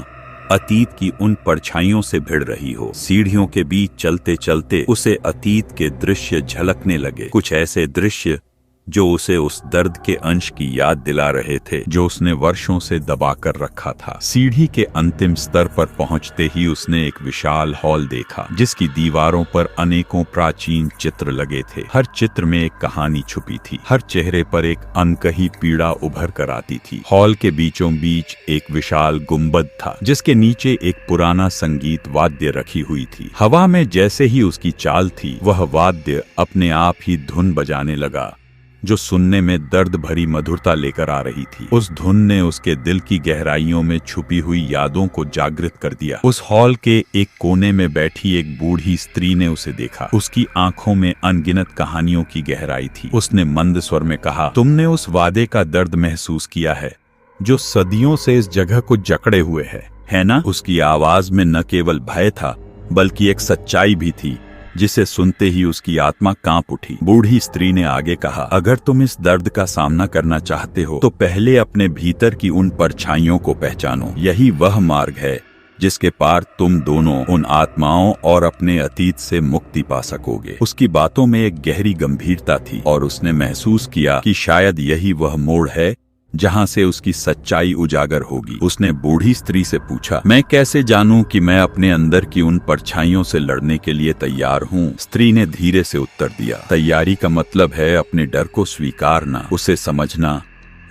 अतीत की उन परछाइयों से भिड़ रही हो। सीढ़ियों के बीच चलते चलते उसे अतीत के दृश्य झलकने लगे, कुछ ऐसे दृश्य जो उसे उस दर्द के अंश की याद दिला रहे थे जो उसने वर्षों से दबा कर रखा था। सीढ़ी के अंतिम स्तर पर पहुंचते ही उसने एक विशाल हॉल देखा जिसकी दीवारों पर अनेकों प्राचीन चित्र लगे थे। हर चित्र में एक कहानी छुपी थी, हर चेहरे पर एक अनकही पीड़ा उभर कर आती थी। हॉल के बीचों बीच एक विशाल गुंबद था जिसके नीचे एक पुराना संगीत वाद्य रखी हुई थी। हवा में जैसे ही उसकी चाल थी, वह वाद्य अपने आप ही धुन बजाने लगा जो सुनने में दर्द भरी मधुरता लेकर आ रही थी। उस धुन ने उसके दिल की गहराइयों में छुपी हुई यादों को जागृत कर दिया। उस हॉल के एक कोने में बैठी एक बूढ़ी स्त्री ने उसे देखा। उसकी आंखों में अनगिनत कहानियों की गहराई थी। उसने मंद स्वर में कहा, तुमने उस वादे का दर्द महसूस किया है जो सदियों से इस जगह को जकड़े हुए है ना? उसकी आवाज में न केवल भय था बल्कि एक सच्चाई भी थी जिसे सुनते ही उसकी आत्मा कांप उठी। बूढ़ी स्त्री ने आगे कहा, अगर तुम इस दर्द का सामना करना चाहते हो तो पहले अपने भीतर की उन परछाइयों को पहचानो। यही वह मार्ग है जिसके पार तुम दोनों उन आत्माओं और अपने अतीत से मुक्ति पा सकोगे। उसकी बातों में एक गहरी गंभीरता थी और उसने महसूस किया कि शायद यही वह मोड़ है जहां से उसकी सच्चाई उजागर होगी। उसने बूढ़ी स्त्री से पूछा, मैं कैसे जानूं कि मैं अपने अंदर की उन परछाइयों से लड़ने के लिए तैयार हूं? स्त्री ने धीरे से उत्तर दिया, तैयारी का मतलब है अपने डर को स्वीकारना, उसे समझना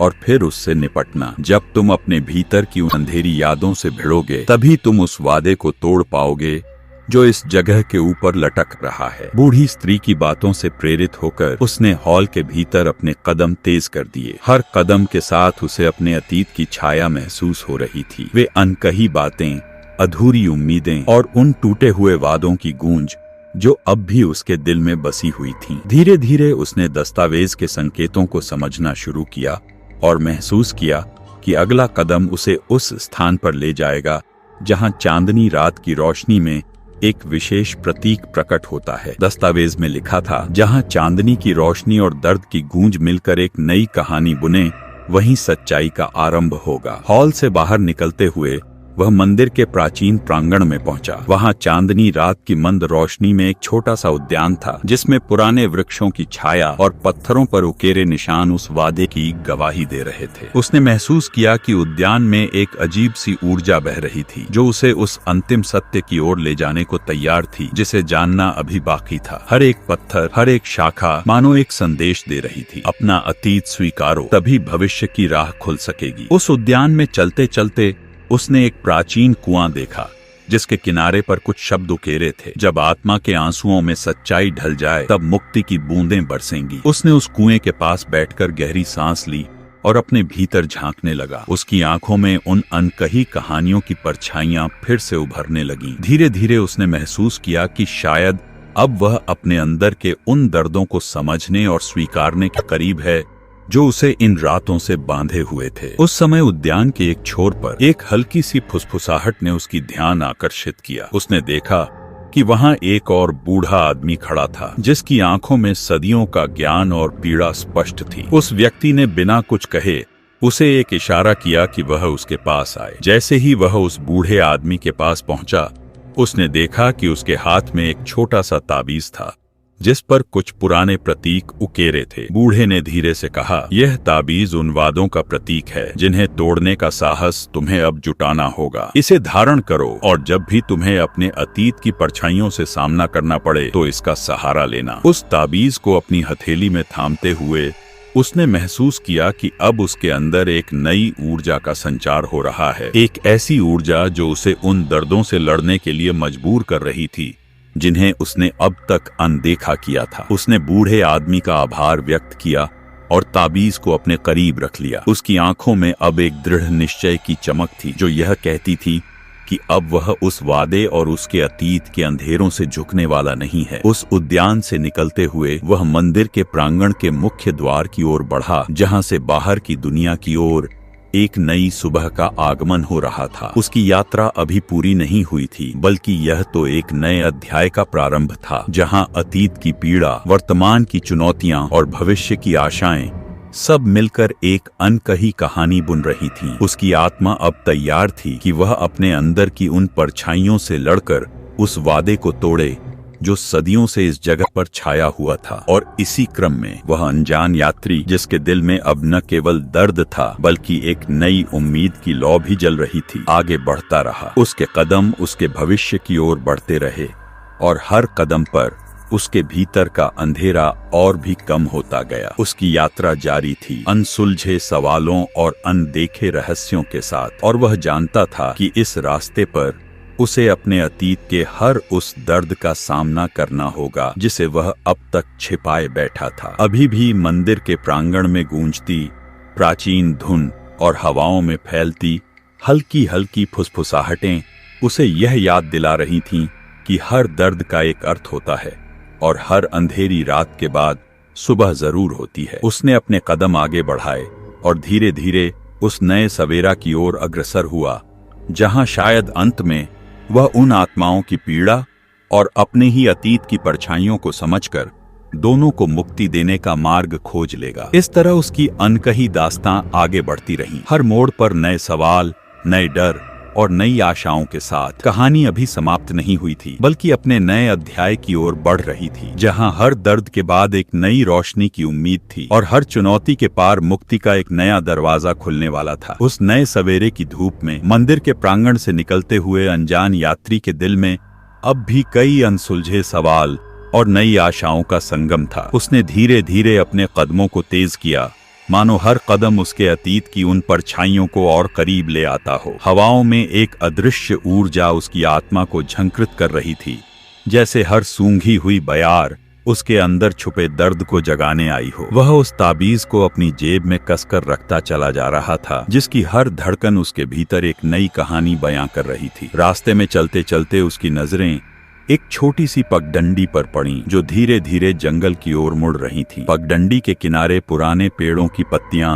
और फिर उससे निपटना। जब तुम अपने भीतर की उन अंधेरी यादों से भिड़ोगे तभी तुम उस वादे को तोड़ पाओगे जो इस जगह के ऊपर लटक रहा है। बूढ़ी स्त्री की बातों से प्रेरित होकर उसने हॉल के भीतर अपने कदम तेज कर दिए। हर कदम के साथ उसे अपने अतीत की छाया महसूस हो रही थी। वे अनकही बातें, अधूरी उम्मीदें और उन टूटे हुए वादों की गूंज जो अब भी उसके दिल में बसी हुई थी। धीरे धीरे उसने दस्तावेज के संकेतों को समझना शुरू किया और महसूस किया कि अगला कदम उसे उस स्थान पर ले जाएगा जहां चांदनी रात की रोशनी में एक विशेष प्रतीक प्रकट होता है। दस्तावेज में लिखा था, जहां चांदनी की रोशनी और दर्द की गूंज मिलकर एक नई कहानी बुने, वहीं सच्चाई का आरंभ होगा। हॉल से बाहर निकलते हुए वह मंदिर के प्राचीन प्रांगण में पहुंचा। वहां चांदनी रात की मंद रोशनी में एक छोटा सा उद्यान था जिसमें पुराने वृक्षों की छाया और पत्थरों पर उकेरे निशान उस वादे की गवाही दे रहे थे। उसने महसूस किया कि उद्यान में एक अजीब सी ऊर्जा बह रही थी जो उसे उस अंतिम सत्य की ओर ले जाने को तैयार थी जिसे जानना अभी बाकी था। हर एक पत्थर, हर एक शाखा मानो एक संदेश दे रही थी, अपना अतीत स्वीकारो, तभी भविष्य की राह खुल सकेगी। उस उद्यान में चलते चलते उसने एक प्राचीन कुआं देखा जिसके किनारे पर कुछ शब्द उकेरे थे, जब आत्मा के आंसुओं में सच्चाई ढल जाए तब मुक्ति की बूंदें बरसेंगी। उसने उस कुएं के पास बैठकर गहरी सांस ली और अपने भीतर झांकने लगा। उसकी आंखों में उन अनकही कहानियों की परछाइयां फिर से उभरने लगीं। धीरे धीरे उसने महसूस किया कि शायद अब वह अपने अंदर के उन दर्दों को समझने और स्वीकारने के करीब है जो उसे इन रातों से बांधे हुए थे। उस समय उद्यान के एक छोर पर एक हल्की सी फुसफुसाहट ने उसकी ध्यान आकर्षित किया। उसने देखा कि वहां एक और बूढ़ा आदमी खड़ा था जिसकी आंखों में सदियों का ज्ञान और पीड़ा स्पष्ट थी। उस व्यक्ति ने बिना कुछ कहे उसे एक इशारा किया कि वह उसके पास आए। जैसे ही वह उस बूढ़े आदमी के पास पहुंचा, उसने देखा कि उसके हाथ में एक छोटा सा ताबीज था जिस पर कुछ पुराने प्रतीक उकेरे थे। बूढ़े ने धीरे से कहा, यह ताबीज उन वादों का प्रतीक है जिन्हें तोड़ने का साहस तुम्हें अब जुटाना होगा। इसे धारण करो और जब भी तुम्हें अपने अतीत की परछाइयों से सामना करना पड़े तो इसका सहारा लेना। उस ताबीज को अपनी हथेली में थामते हुए उसने महसूस किया कि अब उसके अंदर एक नई ऊर्जा का संचार हो रहा है, एक ऐसी ऊर्जा जो उसे उन दर्दों से लड़ने के लिए मजबूर कर रही थी जिन्हें उसने अब तक अनदेखा किया था। उसने बूढ़े आदमी का आभार व्यक्त किया और ताबीज को अपने करीब रख लिया। उसकी आंखों में अब एक दृढ़ निश्चय की चमक थी जो यह कहती थी कि अब वह उस वादे और उसके अतीत के अंधेरों से झुकने वाला नहीं है। उस उद्यान से निकलते हुए वह मंदिर के प्रांगण के मुख्य द्वार की ओर बढ़ा, जहां से बाहर की दुनिया की ओर एक नई सुबह का आगमन हो रहा था। उसकी यात्रा अभी पूरी नहीं हुई थी, बल्कि यह तो एक नए अध्याय का प्रारंभ था, जहां अतीत की पीड़ा, वर्तमान की चुनौतियां और भविष्य की आशाएं सब मिलकर एक अनकही कहानी बुन रही थीं। उसकी आत्मा अब तैयार थी कि वह अपने अंदर की उन परछाइयों से लड़कर उस वादे को तोड़े जो सदियों से इस जगह पर छाया हुआ था। और इसी क्रम में वह अनजान यात्री, जिसके दिल में अब न केवल दर्द था बल्कि एक नई उम्मीद की लौ भी जल रही थी, आगे बढ़ता रहा। उसके कदम उसके भविष्य की ओर बढ़ते रहे और हर कदम पर उसके भीतर का अंधेरा और भी कम होता गया। उसकी यात्रा जारी थी, अनसुलझे सवालों और अनदेखे रहस्यों के साथ, और वह जानता था कि इस रास्ते पर उसे अपने अतीत के हर उस दर्द का सामना करना होगा जिसे वह अब तक छिपाए बैठा था। अभी भी मंदिर के प्रांगण में गूंजती प्राचीन धुन और हवाओं में फैलती हल्की हल्की फुसफुसाहटें उसे यह याद दिला रही थीं कि हर दर्द का एक अर्थ होता है और हर अंधेरी रात के बाद सुबह जरूर होती है। उसने अपने कदम आगे बढ़ाए और धीरे धीरे उस नए सवेरा की ओर अग्रसर हुआ, जहां शायद अंत में वह उन आत्माओं की पीड़ा और अपने ही अतीत की परछाइयों को समझकर दोनों को मुक्ति देने का मार्ग खोज लेगा। इस तरह उसकी अनकही दास्तां आगे बढ़ती रही, हर मोड़ पर नए सवाल, नए डर और नई आशाओं के साथ। कहानी अभी समाप्त नहीं हुई थी, बल्कि अपने नए अध्याय की ओर बढ़ रही थी, जहां हर दर्द के बाद एक नई रोशनी की उम्मीद थी और हर चुनौती के पार मुक्ति का एक नया दरवाजा खुलने वाला था। उस नए सवेरे की धूप में मंदिर के प्रांगण से निकलते हुए अनजान यात्री के दिल में अब भी कई अनसुलझे सवाल और नई आशाओं का संगम था। उसने धीरे धीरे अपने कदमों को तेज किया, मानो हर कदम उसके अतीत की उन परछाइयों को और करीब ले आता हो। हवाओं में एक अदृश्य ऊर्जा उसकी आत्मा को झंकृत कर रही थी, जैसे हर सूंघी हुई बयार उसके अंदर छुपे दर्द को जगाने आई हो। वह उस ताबीज को अपनी जेब में कसकर रखता चला जा रहा था, जिसकी हर धड़कन उसके भीतर एक नई कहानी बयां कर रही थी। रास्ते में चलते चलते उसकी नजरें एक छोटी सी पगडंडी पर पड़ी, जो धीरे धीरे जंगल की ओर मुड़ रही थी। पगडंडी के किनारे पुराने पेड़ों की पत्तियां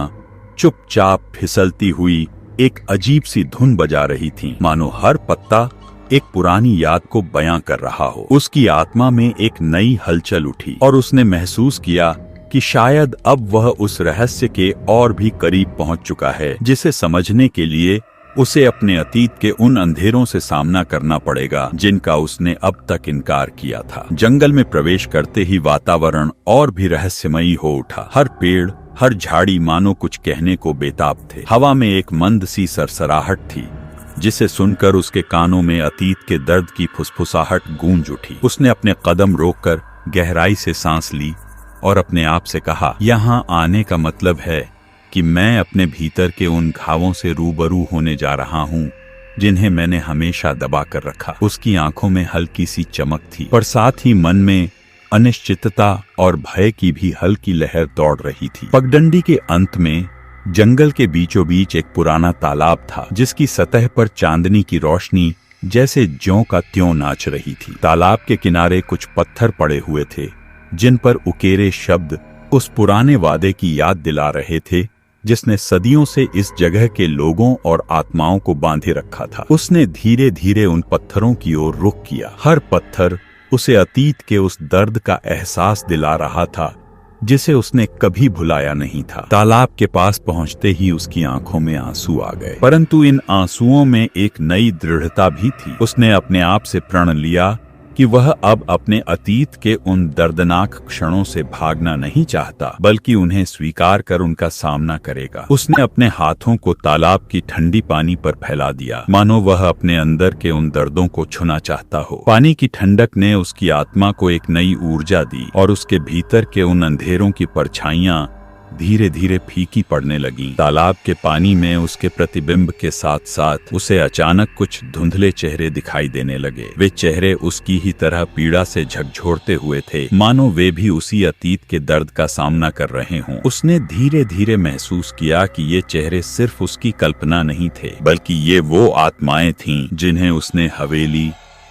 चुपचाप फिसलती हुई एक अजीब सी धुन बजा रही थीं, मानो हर पत्ता एक पुरानी याद को बयां कर रहा हो। उसकी आत्मा में एक नई हलचल उठी और उसने महसूस किया कि शायद अब वह उस रहस्य के और भी करीब पहुंच चुका है, जिसे समझने के लिए उसे अपने अतीत के उन अंधेरों से सामना करना पड़ेगा जिनका उसने अब तक इनकार किया था। जंगल में प्रवेश करते ही वातावरण और भी रहस्यमयी हो उठा। हर पेड़, हर झाड़ी मानो कुछ कहने को बेताब थे। हवा में एक मंद सी सरसराहट थी, जिसे सुनकर उसके कानों में अतीत के दर्द की फुसफुसाहट गूंज उठी। उसने अपने कदम रोककर गहराई से सांस ली और अपने आप से कहा, यहाँ आने का मतलब है कि मैं अपने भीतर के उन घावों से रूबरू होने जा रहा हूँ जिन्हें मैंने हमेशा दबा कर रखा। उसकी आंखों में हल्की सी चमक थी, पर साथ ही मन में अनिश्चितता और भय की भी हल्की लहर दौड़ रही थी। पगडंडी के अंत में जंगल के बीचों बीच एक पुराना तालाब था, जिसकी सतह पर चांदनी की रोशनी जैसे ज्यों का त्यों नाच रही थी। तालाब के किनारे कुछ पत्थर पड़े हुए थे, जिन पर उकेरे शब्द उस पुराने वादे की याद दिला रहे थे जिसने सदियों से इस जगह के लोगों और आत्माओं को बांधे रखा था। उसने धीरे धीरे उन पत्थरों की ओर रुख किया। हर पत्थर उसे अतीत के उस दर्द का एहसास दिला रहा था जिसे उसने कभी भुलाया नहीं था। तालाब के पास पहुंचते ही उसकी आंखों में आंसू आ गए, परंतु इन आंसुओं में एक नई दृढ़ता भी थी। उसने अपने आप से प्रण लिया कि वह अब अपने अतीत के उन दर्दनाक क्षणों से भागना नहीं चाहता, बल्कि उन्हें स्वीकार कर उनका सामना करेगा। उसने अपने हाथों को तालाब की ठंडी पानी पर फैला दिया, मानो वह अपने अंदर के उन दर्दों को छूना चाहता हो। पानी की ठंडक ने उसकी आत्मा को एक नई ऊर्जा दी और उसके भीतर के उन अंधेरों की परछाइयां धीरे धीरे फीकी पड़ने लगी। तालाब के पानी में उसके प्रतिबिंब के साथ साथ उसे अचानक कुछ धुंधले चेहरे दिखाई देने लगे। वे चेहरे उसकी ही तरह पीड़ा से झकझोरते हुए थे, मानो वे भी उसी अतीत के दर्द का सामना कर रहे हों। उसने धीरे धीरे महसूस किया कि ये चेहरे सिर्फ उसकी कल्पना नहीं थे, बल्कि ये वो आत्माएं थीं जिन्हें उसने हवेली,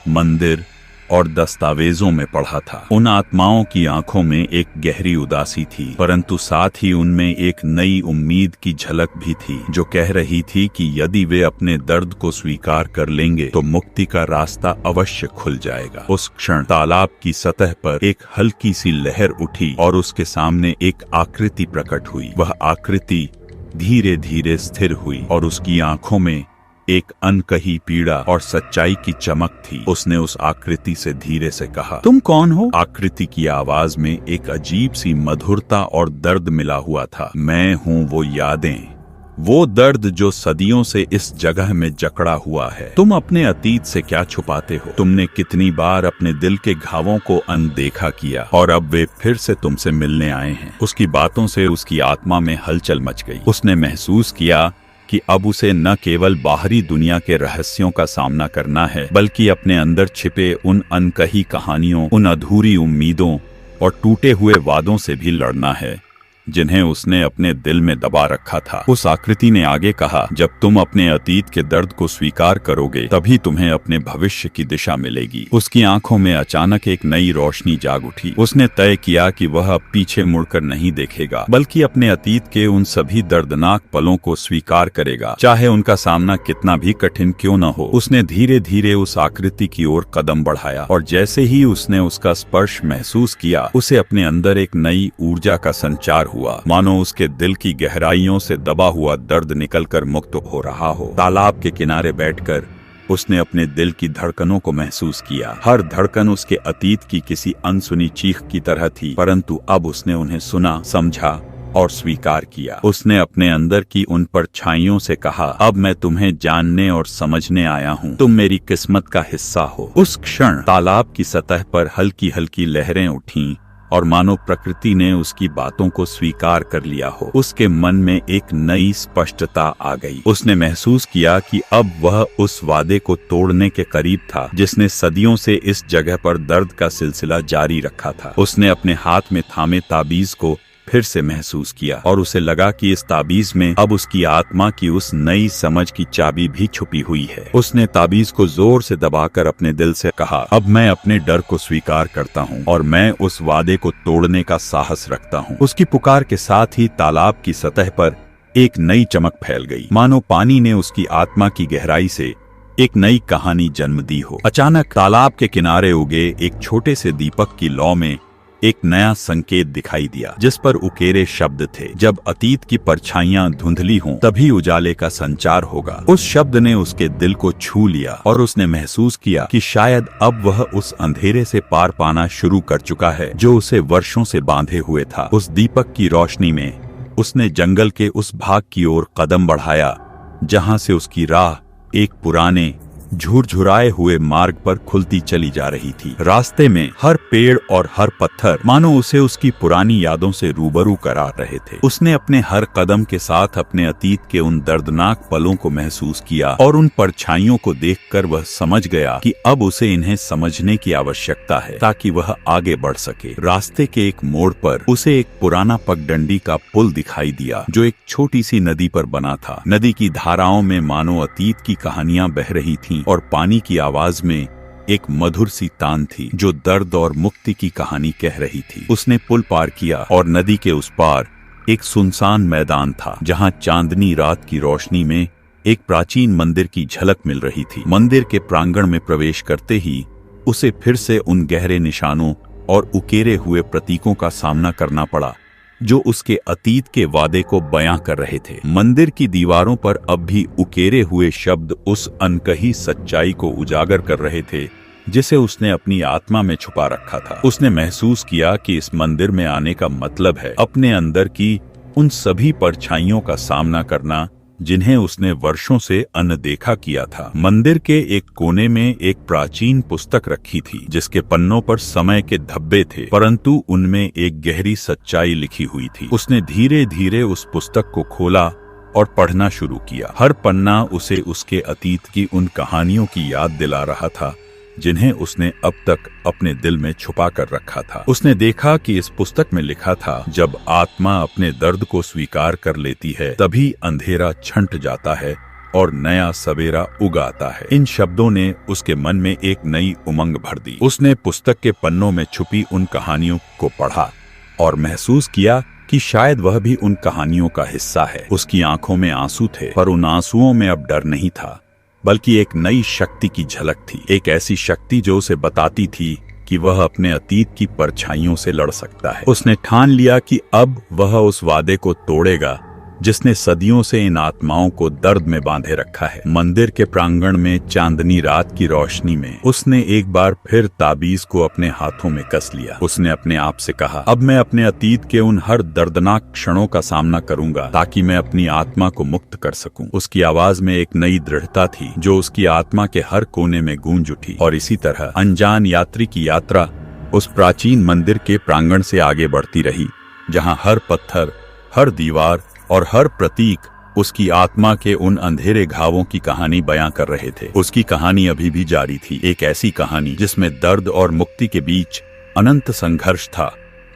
मंदिर और दस्तावेजों में पढ़ा था। उन आत्माओं की आंखों में एक गहरी उदासी थी, परंतु साथ ही उनमें एक नई उम्मीद की झलक भी थी, जो कह रही थी कि यदि वे अपने दर्द को स्वीकार कर लेंगे तो मुक्ति का रास्ता अवश्य खुल जाएगा। उस क्षण तालाब की सतह पर एक हल्की सी लहर उठी और उसके सामने एक आकृति प्रकट हुई। वह आकृति धीरे धीरे स्थिर हुई और उसकी आंखों में एक अनकही पीड़ा और सच्चाई की चमक थी। उसने उस आकृति से धीरे से कहा, तुम कौन हो? आकृति की आवाज में एक अजीब सी मधुरता और दर्द मिला हुआ था। मैं हूँ वो यादें, वो दर्द जो सदियों से इस जगह में जकड़ा हुआ है। तुम अपने अतीत से क्या छुपाते हो? तुमने कितनी बार अपने दिल के घावों को अनदेखा किया और अब वे फिर से तुमसे मिलने आए हैं। उसकी बातों से उसकी आत्मा में हलचल मच गई। उसने महसूस किया कि अब उसे न केवल बाहरी दुनिया के रहस्यों का सामना करना है, बल्कि अपने अंदर छिपे उन अनकही कहानियों, उन अधूरी उम्मीदों और टूटे हुए वादों से भी लड़ना है जिन्हें उसने अपने दिल में दबा रखा था। उस आकृति ने आगे कहा, जब तुम अपने अतीत के दर्द को स्वीकार करोगे तभी तुम्हें अपने भविष्य की दिशा मिलेगी। उसकी आंखों में अचानक एक नई रोशनी जाग उठी। उसने तय किया कि वह अब पीछे मुड़कर नहीं देखेगा, बल्कि अपने अतीत के उन सभी दर्दनाक पलों को स्वीकार करेगा, चाहे उनका सामना कितना भी कठिन क्यों न हो। उसने धीरे धीरे उस आकृति की ओर कदम बढ़ाया और जैसे ही उसने उसका स्पर्श महसूस किया, उसे अपने अंदर एक नई ऊर्जा का संचार हुआ, मानो उसके दिल की गहराइयों से दबा हुआ दर्द निकलकर मुक्त हो रहा हो। तालाब के किनारे बैठकर उसने अपने दिल की धड़कनों को महसूस किया। हर धड़कन उसके अतीत की किसी अनसुनी चीख की तरह थी, परंतु अब उसने उन्हें सुना, समझा और स्वीकार किया। उसने अपने अंदर की उन परछाइयों से कहा, अब मैं तुम्हें जानने और समझने आया हूँ, तुम मेरी किस्मत का हिस्सा हो। उस क्षण तालाब की सतह पर हल्की हल्की लहरें उठीं और मानो प्रकृति ने उसकी बातों को स्वीकार कर लिया हो। उसके मन में एक नई स्पष्टता आ गई। उसने महसूस किया कि अब वह उस वादे को तोड़ने के करीब था जिसने सदियों से इस जगह पर दर्द का सिलसिला जारी रखा था। उसने अपने हाथ में थामे ताबीज को फिर से महसूस किया और उसे लगा कि इस ताबीज में अब उसकी आत्मा की उस नई समझ की चाबी भी छुपी हुई है। उसने ताबीज को जोर से दबाकर अपने दिल से कहा, अब मैं अपने डर को स्वीकार करता हूँ और मैं उस वादे को तोड़ने का साहस रखता हूँ। उसकी पुकार के साथ ही तालाब की सतह पर एक नई चमक फैल गई, मानो पानी ने उसकी आत्मा की गहराई से एक नई कहानी जन्म दी हो। अचानक तालाब के किनारे उगे एक छोटे से दीपक की लौ में एक नया संकेत दिखाई दिया, जिस पर उकेरे शब्द थे, जब अतीत की परछाइयां धुंधली हों तभी उजाले का संचार होगा। उस शब्द ने उसके दिल को छू लिया और उसने महसूस किया कि शायद अब वह उस अंधेरे से पार पाना शुरू कर चुका है जो उसे वर्षों से बांधे हुए था। उस दीपक की रोशनी में उसने जंगल के उस भाग की ओर कदम बढ़ाया जहां से उसकी राह एक पुराने झुरझुराए हुए मार्ग पर खुलती चली जा रही थी। रास्ते में हर पेड़ और हर पत्थर मानो उसे उसकी पुरानी यादों से रूबरू करा रहे थे। उसने अपने हर कदम के साथ अपने अतीत के उन दर्दनाक पलों को महसूस किया और उन परछाइयों को देखकर वह समझ गया कि अब उसे इन्हें समझने की आवश्यकता है ताकि वह आगे बढ़ सके। रास्ते के एक मोड़ पर उसे एक पुराना पगडंडी का पुल दिखाई दिया जो एक छोटी सी नदी पर बना था। नदी की धाराओं में मानो अतीत की कहानियां बह रही थीं और पानी की आवाज में एक मधुर सी तान थी जो दर्द और मुक्ति की कहानी कह रही थी। उसने पुल पार किया और नदी के उस पार एक सुनसान मैदान था जहां चांदनी रात की रोशनी में एक प्राचीन मंदिर की झलक मिल रही थी। मंदिर के प्रांगण में प्रवेश करते ही उसे फिर से उन गहरे निशानों और उकेरे हुए प्रतीकों का सामना करना पड़ा जो उसके अतीत के वादे को बयां कर रहे थे। मंदिर की दीवारों पर अब भी उकेरे हुए शब्द उस अनकही सच्चाई को उजागर कर रहे थे जिसे उसने अपनी आत्मा में छुपा रखा था। उसने महसूस किया कि इस मंदिर में आने का मतलब है अपने अंदर की उन सभी परछाइयों का सामना करना जिन्हें उसने वर्षों से अनदेखा किया था। मंदिर के एक कोने में एक प्राचीन पुस्तक रखी थी, जिसके पन्नों पर समय के धब्बे थे, परंतु उनमें एक गहरी सच्चाई लिखी हुई थी। उसने धीरे धीरे उस पुस्तक को खोला और पढ़ना शुरू किया। हर पन्ना उसे उसके अतीत की उन कहानियों की याद दिला रहा था जिन्हें उसने अब तक अपने दिल में छुपा कर रखा था। उसने देखा कि इस पुस्तक में लिखा था, जब आत्मा अपने दर्द को स्वीकार कर लेती है तभी अंधेरा छंट जाता है और नया सवेरा उगाता है। इन शब्दों ने उसके मन में एक नई उमंग भर दी। उसने पुस्तक के पन्नों में छुपी उन कहानियों को पढ़ा और महसूस किया कि शायद वह भी उन कहानियों का हिस्सा है। उसकी आंखों में आंसू थे, पर उन आंसुओं में अब डर नहीं था, बल्कि एक नई शक्ति की झलक थी। एक ऐसी शक्ति जो उसे बताती थी कि वह अपने अतीत की परछाइयों से लड़ सकता है। उसने ठान लिया कि अब वह उस वादे को तोड़ेगा जिसने सदियों से इन आत्माओं को दर्द में बांधे रखा है। मंदिर के प्रांगण में चांदनी रात की रोशनी में उसने एक बार फिर ताबीज को अपने हाथों में कस लिया। उसने अपने आप से कहा, अब मैं अपने अतीत के उन हर दर्दनाक क्षणों का सामना करूंगा ताकि मैं अपनी आत्मा को मुक्त कर सकूं। उसकी आवाज में एक नई दृढ़ता थी जो उसकी आत्मा के हर कोने में गूंज उठी। और इसी तरह अनजान यात्री की यात्रा उस प्राचीन मंदिर के प्रांगण से आगे बढ़ती रही, जहाँ हर पत्थर, हर दीवार और हर प्रतीक उसकी आत्मा के उन अंधेरे घावों की कहानी बयां कर रहे थे। उसकी कहानी अभी भी जारी थी, एक ऐसी कहानी जिसमें दर्द और मुक्ति के बीच अनंत संघर्ष था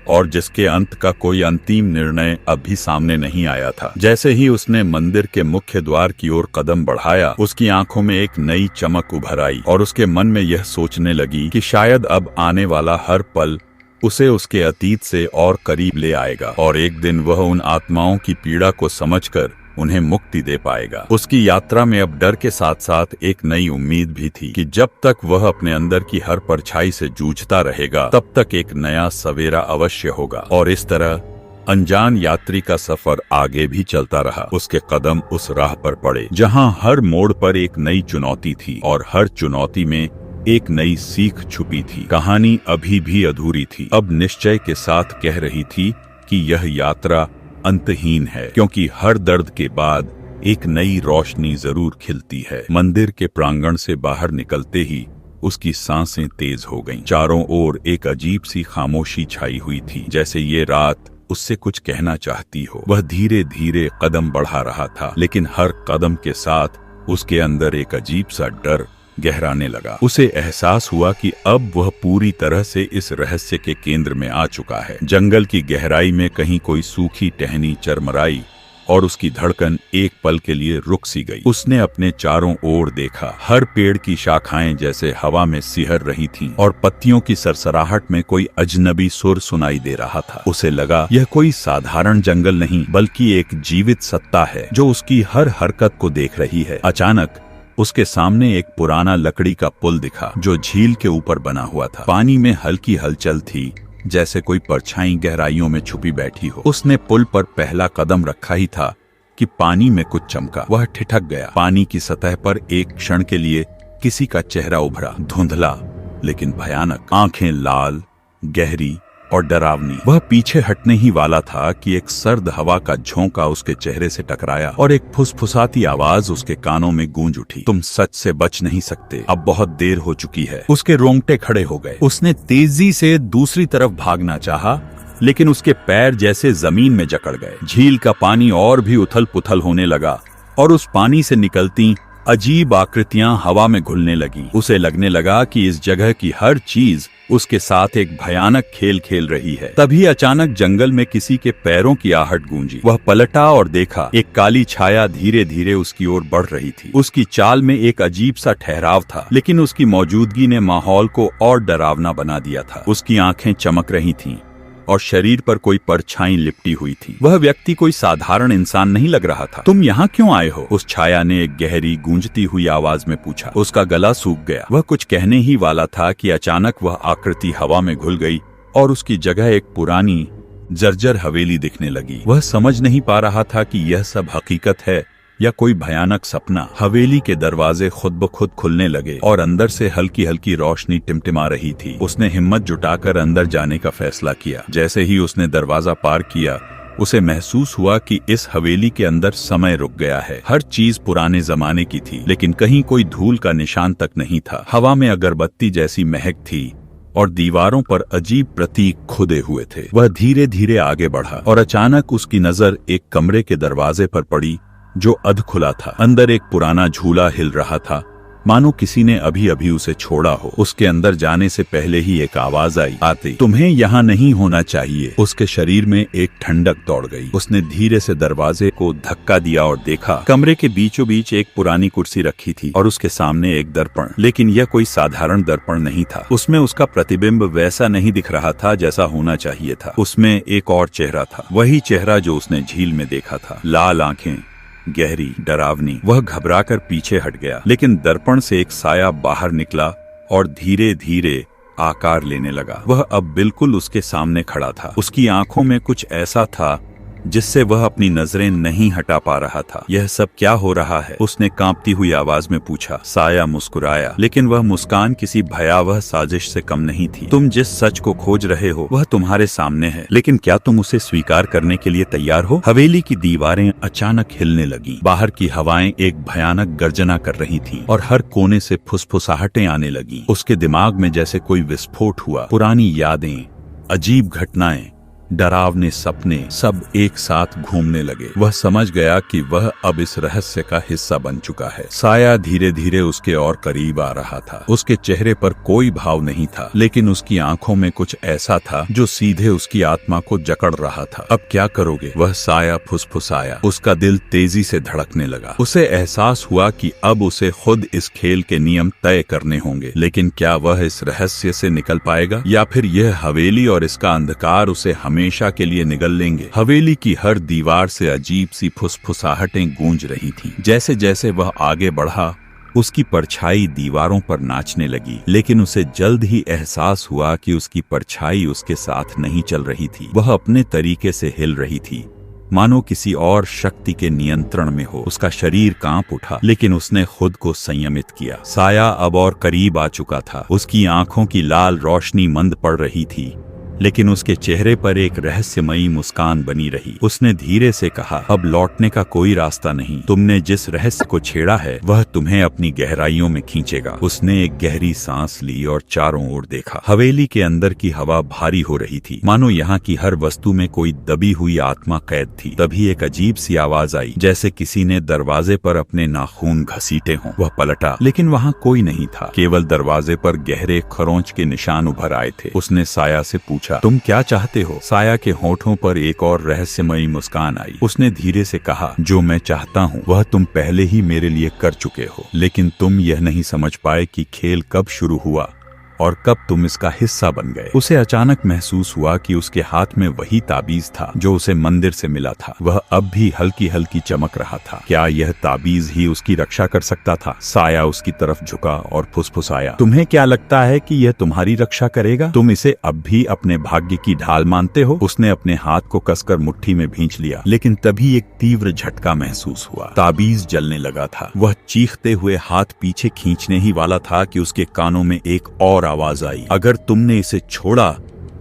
और जिसके अंत का कोई अंतिम निर्णय अभी सामने नहीं आया था। जैसे ही उसने मंदिर के मुख्य द्वार की ओर कदम बढ़ाया, उसकी आंखों में एक नई चमक उभर आई और उसके मन में यह सोचने लगी कि शायद अब आने वाला हर पल उसे उसके अतीत से और करीब ले आएगा और एक दिन वह उन आत्माओं की पीड़ा को समझकर उन्हें मुक्ति दे पाएगा। उसकी यात्रा में अब डर के साथ साथ एक नई उम्मीद भी थी कि जब तक वह अपने अंदर की हर परछाई से जूझता रहेगा, तब तक एक नया सवेरा अवश्य होगा। और इस तरह अनजान यात्री का सफर आगे भी चलता रहा। उसके कदम उस राह पर पड़े जहां हर मोड़ पर एक नई चुनौती थी और हर चुनौती में एक नई सीख छुपी थी। कहानी अभी भी अधूरी थी, अब निश्चय के साथ कह रही थी कि यह यात्रा अंतहीन है, क्योंकि हर दर्द के बाद एक नई रोशनी जरूर खिलती है। मंदिर के प्रांगण से बाहर निकलते ही उसकी सांसें तेज हो गईं। चारों ओर एक अजीब सी खामोशी छाई हुई थी, जैसे ये रात उससे कुछ कहना चाहती हो। वह धीरे धीरे कदम बढ़ा रहा था, लेकिन हर कदम के साथ उसके अंदर एक अजीब सा डर गहराने लगा। उसे एहसास हुआ कि अब वह पूरी तरह से इस रहस्य के केंद्र में आ चुका है। जंगल की गहराई में कहीं कोई सूखी टहनी चरमराई और उसकी धड़कन एक पल के लिए रुक सी गई। उसने अपने चारों ओर देखा, हर पेड़ की शाखाएं जैसे हवा में सिहर रही थीं और पत्तियों की सरसराहट में कोई अजनबी सुर सुनाई दे रहा था। उसे लगा यह कोई साधारण जंगल नहीं, बल्कि एक जीवित सत्ता है जो उसकी हर हरकत को देख रही है। अचानक उसके सामने एक पुराना लकड़ी का पुल दिखा जो झील के ऊपर बना हुआ था। पानी में हल्की हलचल थी, जैसे कोई परछाई गहराइयों में छुपी बैठी हो। उसने पुल पर पहला कदम रखा ही था कि पानी में कुछ चमका। वह ठिठक गया। पानी की सतह पर एक क्षण के लिए किसी का चेहरा उभरा, धुंधला लेकिन भयानक, आंखें लाल, गहरी और डरावनी। वह पीछे हटने ही वाला था कि एक सर्द हवा का झोंका उसके चेहरे से टकराया और एक फुसफुसाती आवाज उसके कानों में गूंज उठी, तुम सच से बच नहीं सकते, अब बहुत देर हो चुकी है। उसके रोंगटे खड़े हो गए। उसने तेजी से दूसरी तरफ भागना चाहा, लेकिन उसके पैर जैसे जमीन में जकड़ गए। झील का पानी और भी उथल पुथल होने लगा और उस पानी से निकलती अजीब आकृतियां हवा में घुलने लगी। उसे लगने लगा कि इस जगह की हर चीज उसके साथ एक भयानक खेल खेल रही है। तभी अचानक जंगल में किसी के पैरों की आहट गूंजी। वह पलटा और देखा, एक काली छाया धीरे धीरे उसकी ओर बढ़ रही थी। उसकी चाल में एक अजीब सा ठहराव था, लेकिन उसकी मौजूदगी ने माहौल को और डरावना बना दिया था। उसकी आंखें चमक रही थीं और शरीर पर कोई परछाई लिपटी हुई थी। वह व्यक्ति कोई साधारण इंसान नहीं लग रहा था। तुम यहाँ क्यों आए हो? उस छाया ने एक गहरी गूंजती हुई आवाज में पूछा। उसका गला सूख गया। वह कुछ कहने ही वाला था कि अचानक वह आकृति हवा में घुल गई और उसकी जगह एक पुरानी जर्जर हवेली दिखने लगी। वह समझ नहीं पा रहा था कि यह सब हकीकत है या कोई भयानक सपना। हवेली के दरवाजे खुद ब खुद खुलने लगे और अंदर से हल्की हल्की रोशनी टिमटिमा रही थी। उसने हिम्मत जुटाकर अंदर जाने का फैसला किया। जैसे ही उसने दरवाजा पार किया, उसे महसूस हुआ कि इस हवेली के अंदर समय रुक गया है। हर चीज पुराने जमाने की थी, लेकिन कहीं कोई धूल का निशान तक नहीं था। हवा में अगरबत्ती जैसी महक थी और दीवारों पर अजीब प्रतीक खुदे हुए थे। वह धीरे धीरे आगे बढ़ा और अचानक उसकी नजर एक कमरे के दरवाजे पर पड़ी जो अध खुला था। अंदर एक पुराना झूला हिल रहा था, मानो किसी ने अभी अभी उसे छोड़ा हो। उसके अंदर जाने से पहले ही एक आवाज आई, आते तुम्हें यहाँ नहीं होना चाहिए। उसके शरीर में एक ठंडक दौड़ गई। उसने धीरे से दरवाजे को धक्का दिया और देखा कमरे के बीचों बीच एक पुरानी कुर्सी रखी थी और उसके सामने एक दर्पण। लेकिन यह कोई साधारण दर्पण नहीं था। उसमें उसका प्रतिबिंब वैसा नहीं दिख रहा था जैसा होना चाहिए था। उसमें एक और चेहरा था, वही चेहरा जो उसने झील में देखा था। लाल आंखें, गहरी, डरावनी। वह घबराकर पीछे हट गया, लेकिन दर्पण से एक साया बाहर निकला और धीरे धीरे आकार लेने लगा। वह अब बिल्कुल उसके सामने खड़ा था। उसकी आंखों में कुछ ऐसा था जिससे वह अपनी नजरें नहीं हटा पा रहा था। यह सब क्या हो रहा है? उसने कांपती हुई आवाज में पूछा। साया मुस्कुराया, लेकिन वह मुस्कान किसी भयावह साजिश से कम नहीं थी। तुम जिस सच को खोज रहे हो वह तुम्हारे सामने है, लेकिन क्या तुम उसे स्वीकार करने के लिए तैयार हो? हवेली की दीवारें अचानक हिलने लगीं। बाहर की हवाएं एक भयानक गर्जना कर रही थीं और हर कोने से फुसफुसाहटें आने लगीं। उसके दिमाग में जैसे कोई विस्फोट हुआ। पुरानी यादें, अजीब घटनाएं, डरावने सपने सब एक साथ घूमने लगे। वह समझ गया कि वह अब इस रहस्य का हिस्सा बन चुका है। साया धीरे धीरे उसके और करीब आ रहा था। उसके चेहरे पर कोई भाव नहीं था, लेकिन उसकी आंखों में कुछ ऐसा था जो सीधे उसकी आत्मा को जकड़ रहा था। अब क्या करोगे? वह साया फुसफुसाया। उसका दिल तेजी से धड़कने लगा। उसे एहसास हुआ कि अब उसे खुद इस खेल के नियम तय करने होंगे। लेकिन क्या वह इस रहस्य से निकल पाएगा, या फिर यह हवेली और इसका अंधकार उसे हमेशा के लिए निगल लेंगे? हवेली की हर दीवार से अजीब सी फुसफुसाहटें गूंज रही थीं। जैसे जैसे वह आगे बढ़ा, उसकी परछाई दीवारों पर नाचने लगी, लेकिन उसे जल्द ही एहसास हुआ कि उसकी परछाई उसके साथ नहीं चल रही थी। वह अपने तरीके से हिल रही थी, मानो किसी और शक्ति के नियंत्रण में हो। उसका शरीर कांप उठा, लेकिन उसने खुद को संयमित किया। साया अब और करीब आ चुका था। उसकी आंखों की लाल रोशनी मंद पड़ रही थी, लेकिन उसके चेहरे पर एक रहस्यमयी मुस्कान बनी रही। उसने धीरे से कहा, अब लौटने का कोई रास्ता नहीं। तुमने जिस रहस्य को छेड़ा है वह तुम्हें अपनी गहराइयों में खींचेगा। उसने एक गहरी सांस ली और चारों ओर देखा। हवेली के अंदर की हवा भारी हो रही थी, मानो यहाँ की हर वस्तु में कोई दबी हुई आत्मा कैद थी। तभी एक अजीब सी आवाज आई, जैसे किसी ने दरवाजे पर अपने नाखून घसीटे हों। वह पलटा, लेकिन वहाँ कोई नहीं था। केवल दरवाजे पर गहरे खरोंच के निशान उभर आए थे। उसने साया से पूछा, तुम क्या चाहते हो? साया के होठों पर एक और रहस्यमयी मुस्कान आई। उसने धीरे से कहा, जो मैं चाहता हूँ वह तुम पहले ही मेरे लिए कर चुके हो, लेकिन तुम यह नहीं समझ पाए कि खेल कब शुरू हुआ और कब तुम इसका हिस्सा बन गए। उसे अचानक महसूस हुआ कि उसके हाथ में वही ताबीज था जो उसे मंदिर से मिला था। वह अब भी हल्की हल्की चमक रहा था। क्या यह ताबीज ही उसकी रक्षा कर सकता था? साया उसकी तरफ झुका और फुसफुसाया, तुम्हें क्या लगता है कि यह तुम्हारी रक्षा करेगा? तुम इसे अब भी अपने भाग्य की ढाल मानते हो? उसने अपने हाथ को कसकर मुट्ठी में भींच लिया, लेकिन तभी एक तीव्र झटका महसूस हुआ। ताबीज जलने लगा था। वह चीखते हुए हाथ पीछे खींचने ही वाला था कि उसके कानों में एक और आवाज आई, अगर तुमने इसे छोड़ा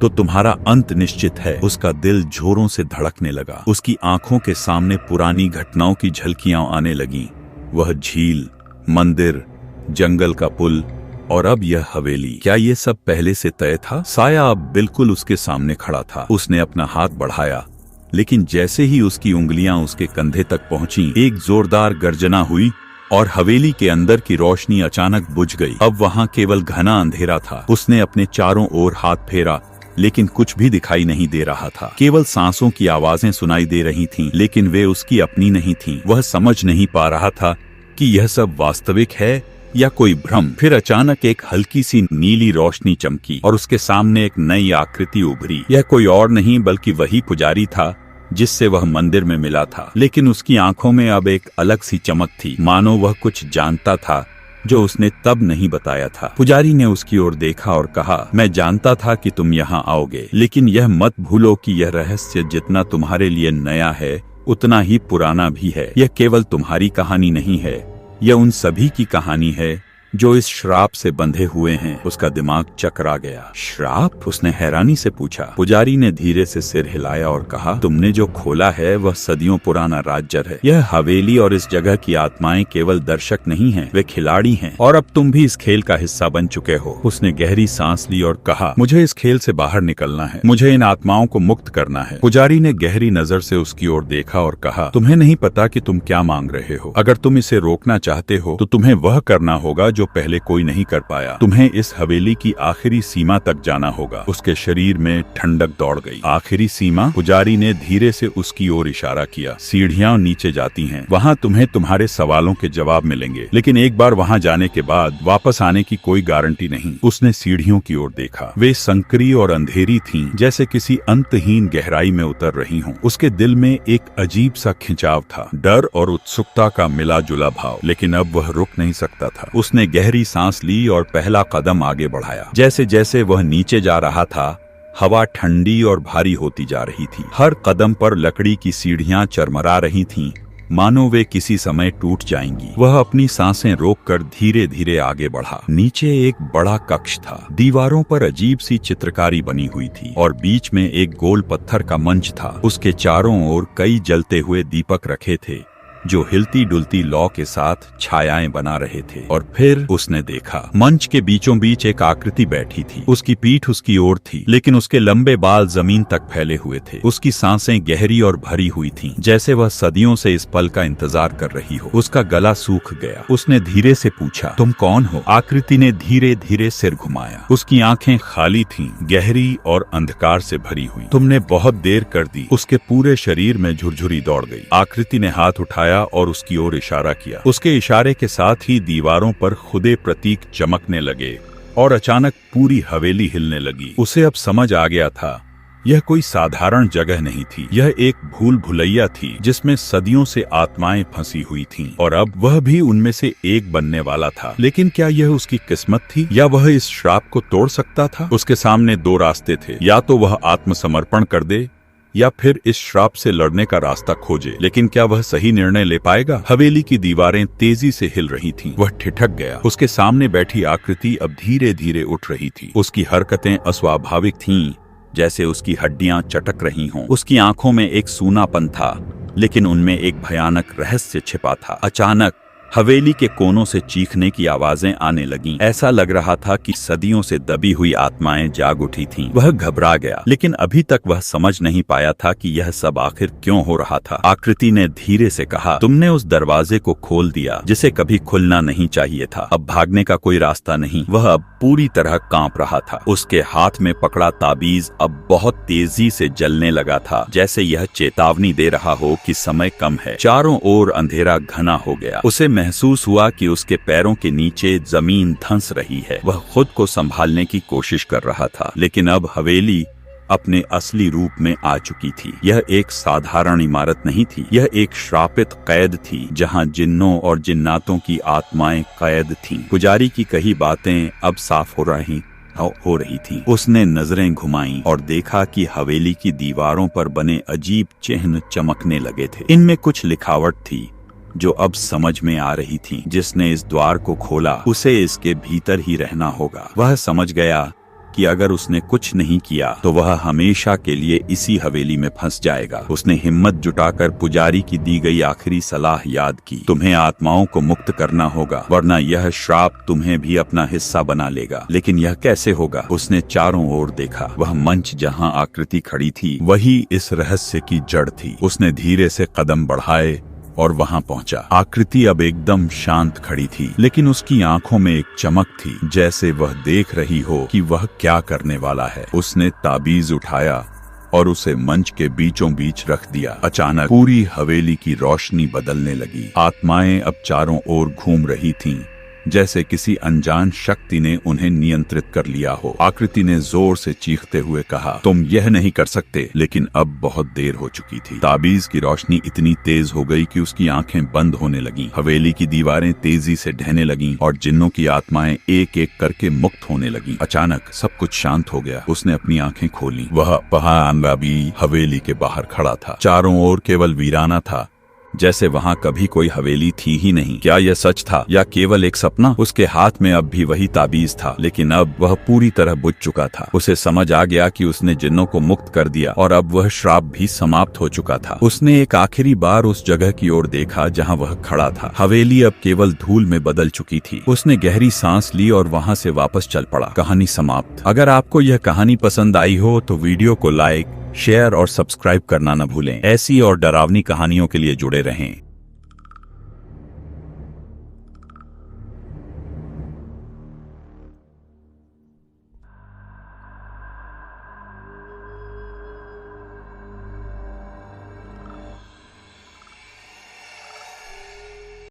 तो तुम्हारा अंत निश्चित है। उसका दिल जोरों से धड़कने लगा। उसकी आंखों के सामने पुरानी घटनाओं की झलकियां आने लगीं। वह झील, मंदिर, जंगल का पुल और अब यह हवेली। क्या ये सब पहले से तय था? साया अब बिल्कुल उसके सामने खड़ा था। उसने अपना हाथ बढ़ाया, लेकिन जैसे ही उसकी उंगलियां उसके कंधे तक पहुंची, एक जोरदार गर्जना हुई और हवेली के अंदर की रोशनी अचानक बुझ गई। अब वहां केवल घना अंधेरा था। उसने अपने चारों ओर हाथ फेरा, लेकिन कुछ भी दिखाई नहीं दे रहा था। केवल सांसों की आवाजें सुनाई दे रही थीं, लेकिन वे उसकी अपनी नहीं थीं। वह समझ नहीं पा रहा था कि यह सब वास्तविक है या कोई भ्रम। फिर अचानक एक हल्की सी नीली रोशनी चमकी और उसके सामने एक नई आकृति उभरी। यह कोई और नहीं बल्कि वही पुजारी था जिससे वह मंदिर में मिला था, लेकिन उसकी आंखों में अब एक अलग सी चमक थी, मानो वह कुछ जानता था जो उसने तब नहीं बताया था। पुजारी ने उसकी ओर देखा और कहा, मैं जानता था कि तुम यहाँ आओगे, लेकिन यह मत भूलो कि यह रहस्य जितना तुम्हारे लिए नया है उतना ही पुराना भी है। यह केवल तुम्हारी कहानी नहीं है, यह उन सभी की कहानी है जो इस श्राप से बंधे हुए हैं। उसका दिमाग चकरा गया। श्राप? उसने हैरानी से पूछा। पुजारी ने धीरे से सिर हिलाया और कहा, तुमने जो खोला है वह सदियों पुराना राज्य है। यह हवेली और इस जगह की आत्माएं केवल दर्शक नहीं हैं, वे खिलाड़ी हैं, और अब तुम भी इस खेल का हिस्सा बन चुके हो। उसने गहरी सांस ली और कहा, मुझे इस खेल से बाहर निकलना है, मुझे इन आत्माओं को मुक्त करना है। पुजारी ने गहरी नजर से उसकी ओर देखा और कहा, तुम्हें नहीं पता कि तुम क्या मांग रहे हो। अगर तुम इसे रोकना चाहते हो तो तुम्हें वह करना होगा जो पहले कोई नहीं कर पाया। तुम्हें इस हवेली की आखिरी सीमा तक जाना होगा। उसके शरीर में ठंडक दौड़ गई। आखिरी सीमा? पुजारी ने धीरे से उसकी ओर इशारा किया। सीढ़ियां नीचे जाती हैं, वहाँ तुम्हें तुम्हारे सवालों के जवाब मिलेंगे, लेकिन एक बार वहाँ जाने के बाद वापस आने की कोई गारंटी नहीं। उसने सीढ़ियों की ओर देखा। वे संकरी और अंधेरी थीं, जैसे किसी अंतहीन गहराई में उतर रही हों। उसके दिल में एक अजीब सा खिंचाव था, डर और उत्सुकता का मिला जुला भाव, लेकिन अब वह रुक नहीं सकता था। उसने गहरी सांस ली और पहला कदम आगे बढ़ाया। जैसे जैसे वह नीचे जा रहा था, हवा ठंडी और भारी होती जा रही थी। हर कदम पर लकड़ी की सीढ़ियां चरमरा रही थीं, मानो वे किसी समय टूट जाएंगी। वह अपनी सांसें रोककर धीरे धीरे आगे बढ़ा। नीचे एक बड़ा कक्ष था। दीवारों पर अजीब सी चित्रकारी बनी हुई थी और बीच में एक गोल पत्थर का मंच था। उसके चारों ओर कई जलते हुए दीपक रखे थे, जो हिलती डुलती लौ के साथ छायाएं बना रहे थे। और फिर उसने देखा, मंच के बीचों बीच एक आकृति बैठी थी। उसकी पीठ उसकी ओर थी, लेकिन उसके लंबे बाल जमीन तक फैले हुए थे। उसकी सांसें गहरी और भरी हुई थीं, जैसे वह सदियों से इस पल का इंतजार कर रही हो। उसका गला सूख गया। उसने धीरे से पूछा, तुम कौन हो? आकृति ने धीरे धीरे सिर घुमाया। उसकी आंखें खाली थीं, गहरी और अंधकार से भरी हुई। तुमने बहुत देर कर दी। उसके पूरे शरीर में झुरझुरी दौड़ गई। आकृति ने हाथ उठाया और उसकी ओर इशारा किया। उसके इशारे के साथ ही दीवारों पर खुदे प्रतीक चमकने लगे और अचानक पूरी हवेली हिलने लगी। उसे अब समझ आ गया था, यह कोई साधारण जगह नहीं थी। यह एक भूल भुलैया थी जिसमें सदियों से आत्माएं फंसी हुई थीं, और अब वह भी उनमें से एक बनने वाला था। लेकिन क्या यह उसकी किस्मत थी, या वह इस श्राप को तोड़ सकता था? उसके सामने दो रास्ते थे, या तो वह आत्मसमर्पण कर दे या फिर इस श्राप से लड़ने का रास्ता खोजे। लेकिन क्या वह सही निर्णय ले पाएगा? हवेली की दीवारें तेजी से हिल रही थीं। वह ठिठक गया। उसके सामने बैठी आकृति अब धीरे धीरे उठ रही थी। उसकी हरकतें अस्वाभाविक थीं, जैसे उसकी हड्डियां चटक रही हों। उसकी आंखों में एक सूनापन था, लेकिन उनमें एक भयानक रहस्य छिपा था। अचानक हवेली के कोनों से चीखने की आवाजें आने लगीं। ऐसा लग रहा था कि सदियों से दबी हुई आत्माएं जाग उठी थीं। वह घबरा गया, लेकिन अभी तक वह समझ नहीं पाया था कि यह सब आखिर क्यों हो रहा था। आकृति ने धीरे से कहा, तुमने उस दरवाजे को खोल दिया जिसे कभी खुलना नहीं चाहिए था। अब भागने का कोई रास्ता नहीं। वह अब पूरी तरह कांप रहा था। उसके हाथ में पकड़ा ताबीज अब बहुत तेजी से जलने लगा था, जैसे यह चेतावनी दे रहा हो कि समय कम है। चारों ओर अंधेरा घना हो गया। उसे महसूस हुआ कि उसके पैरों के नीचे जमीन धंस रही है। वह खुद को संभालने की कोशिश कर रहा था, लेकिन अब हवेली अपने असली रूप में आ चुकी थी। यह एक साधारण इमारत नहीं थी, यह एक श्रापित कैद थी, जहां जिन्नों और जिन्नातों की आत्माएं कैद थीं। पुजारी की कही बातें अब साफ हो रही थी। उसने नजरें घुमाईं और देखा कि हवेली की दीवारों पर बने अजीब चिन्ह चमकने लगे थे। इनमें कुछ लिखावट थी जो अब समझ में आ रही थी। जिसने इस द्वार को खोला उसे इसके भीतर ही रहना होगा। वह समझ गया कि अगर उसने कुछ नहीं किया तो वह हमेशा के लिए इसी हवेली में फंस जाएगा। उसने हिम्मत जुटाकर पुजारी की दी गई आखिरी सलाह याद की, तुम्हें आत्माओं को मुक्त करना होगा, वरना यह श्राप तुम्हें भी अपना हिस्सा बना लेगा। लेकिन यह कैसे होगा? उसने चारों ओर देखा। वह मंच जहां आकृति खड़ी थी वही इस रहस्य की जड़ थी। उसने धीरे से कदम बढ़ाए और वहां पहुंचा। आकृति अब एकदम शांत खड़ी थी, लेकिन उसकी आंखों में एक चमक थी, जैसे वह देख रही हो कि वह क्या करने वाला है। उसने ताबीज उठाया और उसे मंच के बीचों बीच रख दिया। अचानक पूरी हवेली की रोशनी बदलने लगी। आत्माएं अब चारों ओर घूम रही थीं, जैसे किसी अनजान शक्ति ने उन्हें नियंत्रित कर लिया हो। आकृति ने जोर से चीखते हुए कहा, तुम यह नहीं कर सकते। लेकिन अब बहुत देर हो चुकी थी। ताबीज की रोशनी इतनी तेज हो गई कि उसकी आंखें बंद होने लगीं। हवेली की दीवारें तेजी से ढहने लगीं और जिन्नों की आत्माएं एक एक करके मुक्त होने लगीं। अचानक सब कुछ शांत हो गया। उसने अपनी आंखें खोली। वह भी हवेली के बाहर खड़ा था। चारों ओर केवल वीराना था, जैसे वहाँ कभी कोई हवेली थी ही नहीं। क्या यह सच था या केवल एक सपना? उसके हाथ में अब भी वही ताबीज था, लेकिन अब वह पूरी तरह बुझ चुका था। उसे समझ आ गया कि उसने जिन्नों को मुक्त कर दिया और अब वह श्राप भी समाप्त हो चुका था। उसने एक आखिरी बार उस जगह की ओर देखा जहाँ वह खड़ा था। हवेली अब केवल धूल में बदल चुकी थी। उसने गहरी सांस ली और वहाँ से वापस चल पड़ा। कहानी समाप्त। अगर आपको यह कहानी पसंद आई हो तो वीडियो को लाइक, शेयर और सब्सक्राइब करना न भूलें। ऐसी और डरावनी कहानियों के लिए जुड़े रहें।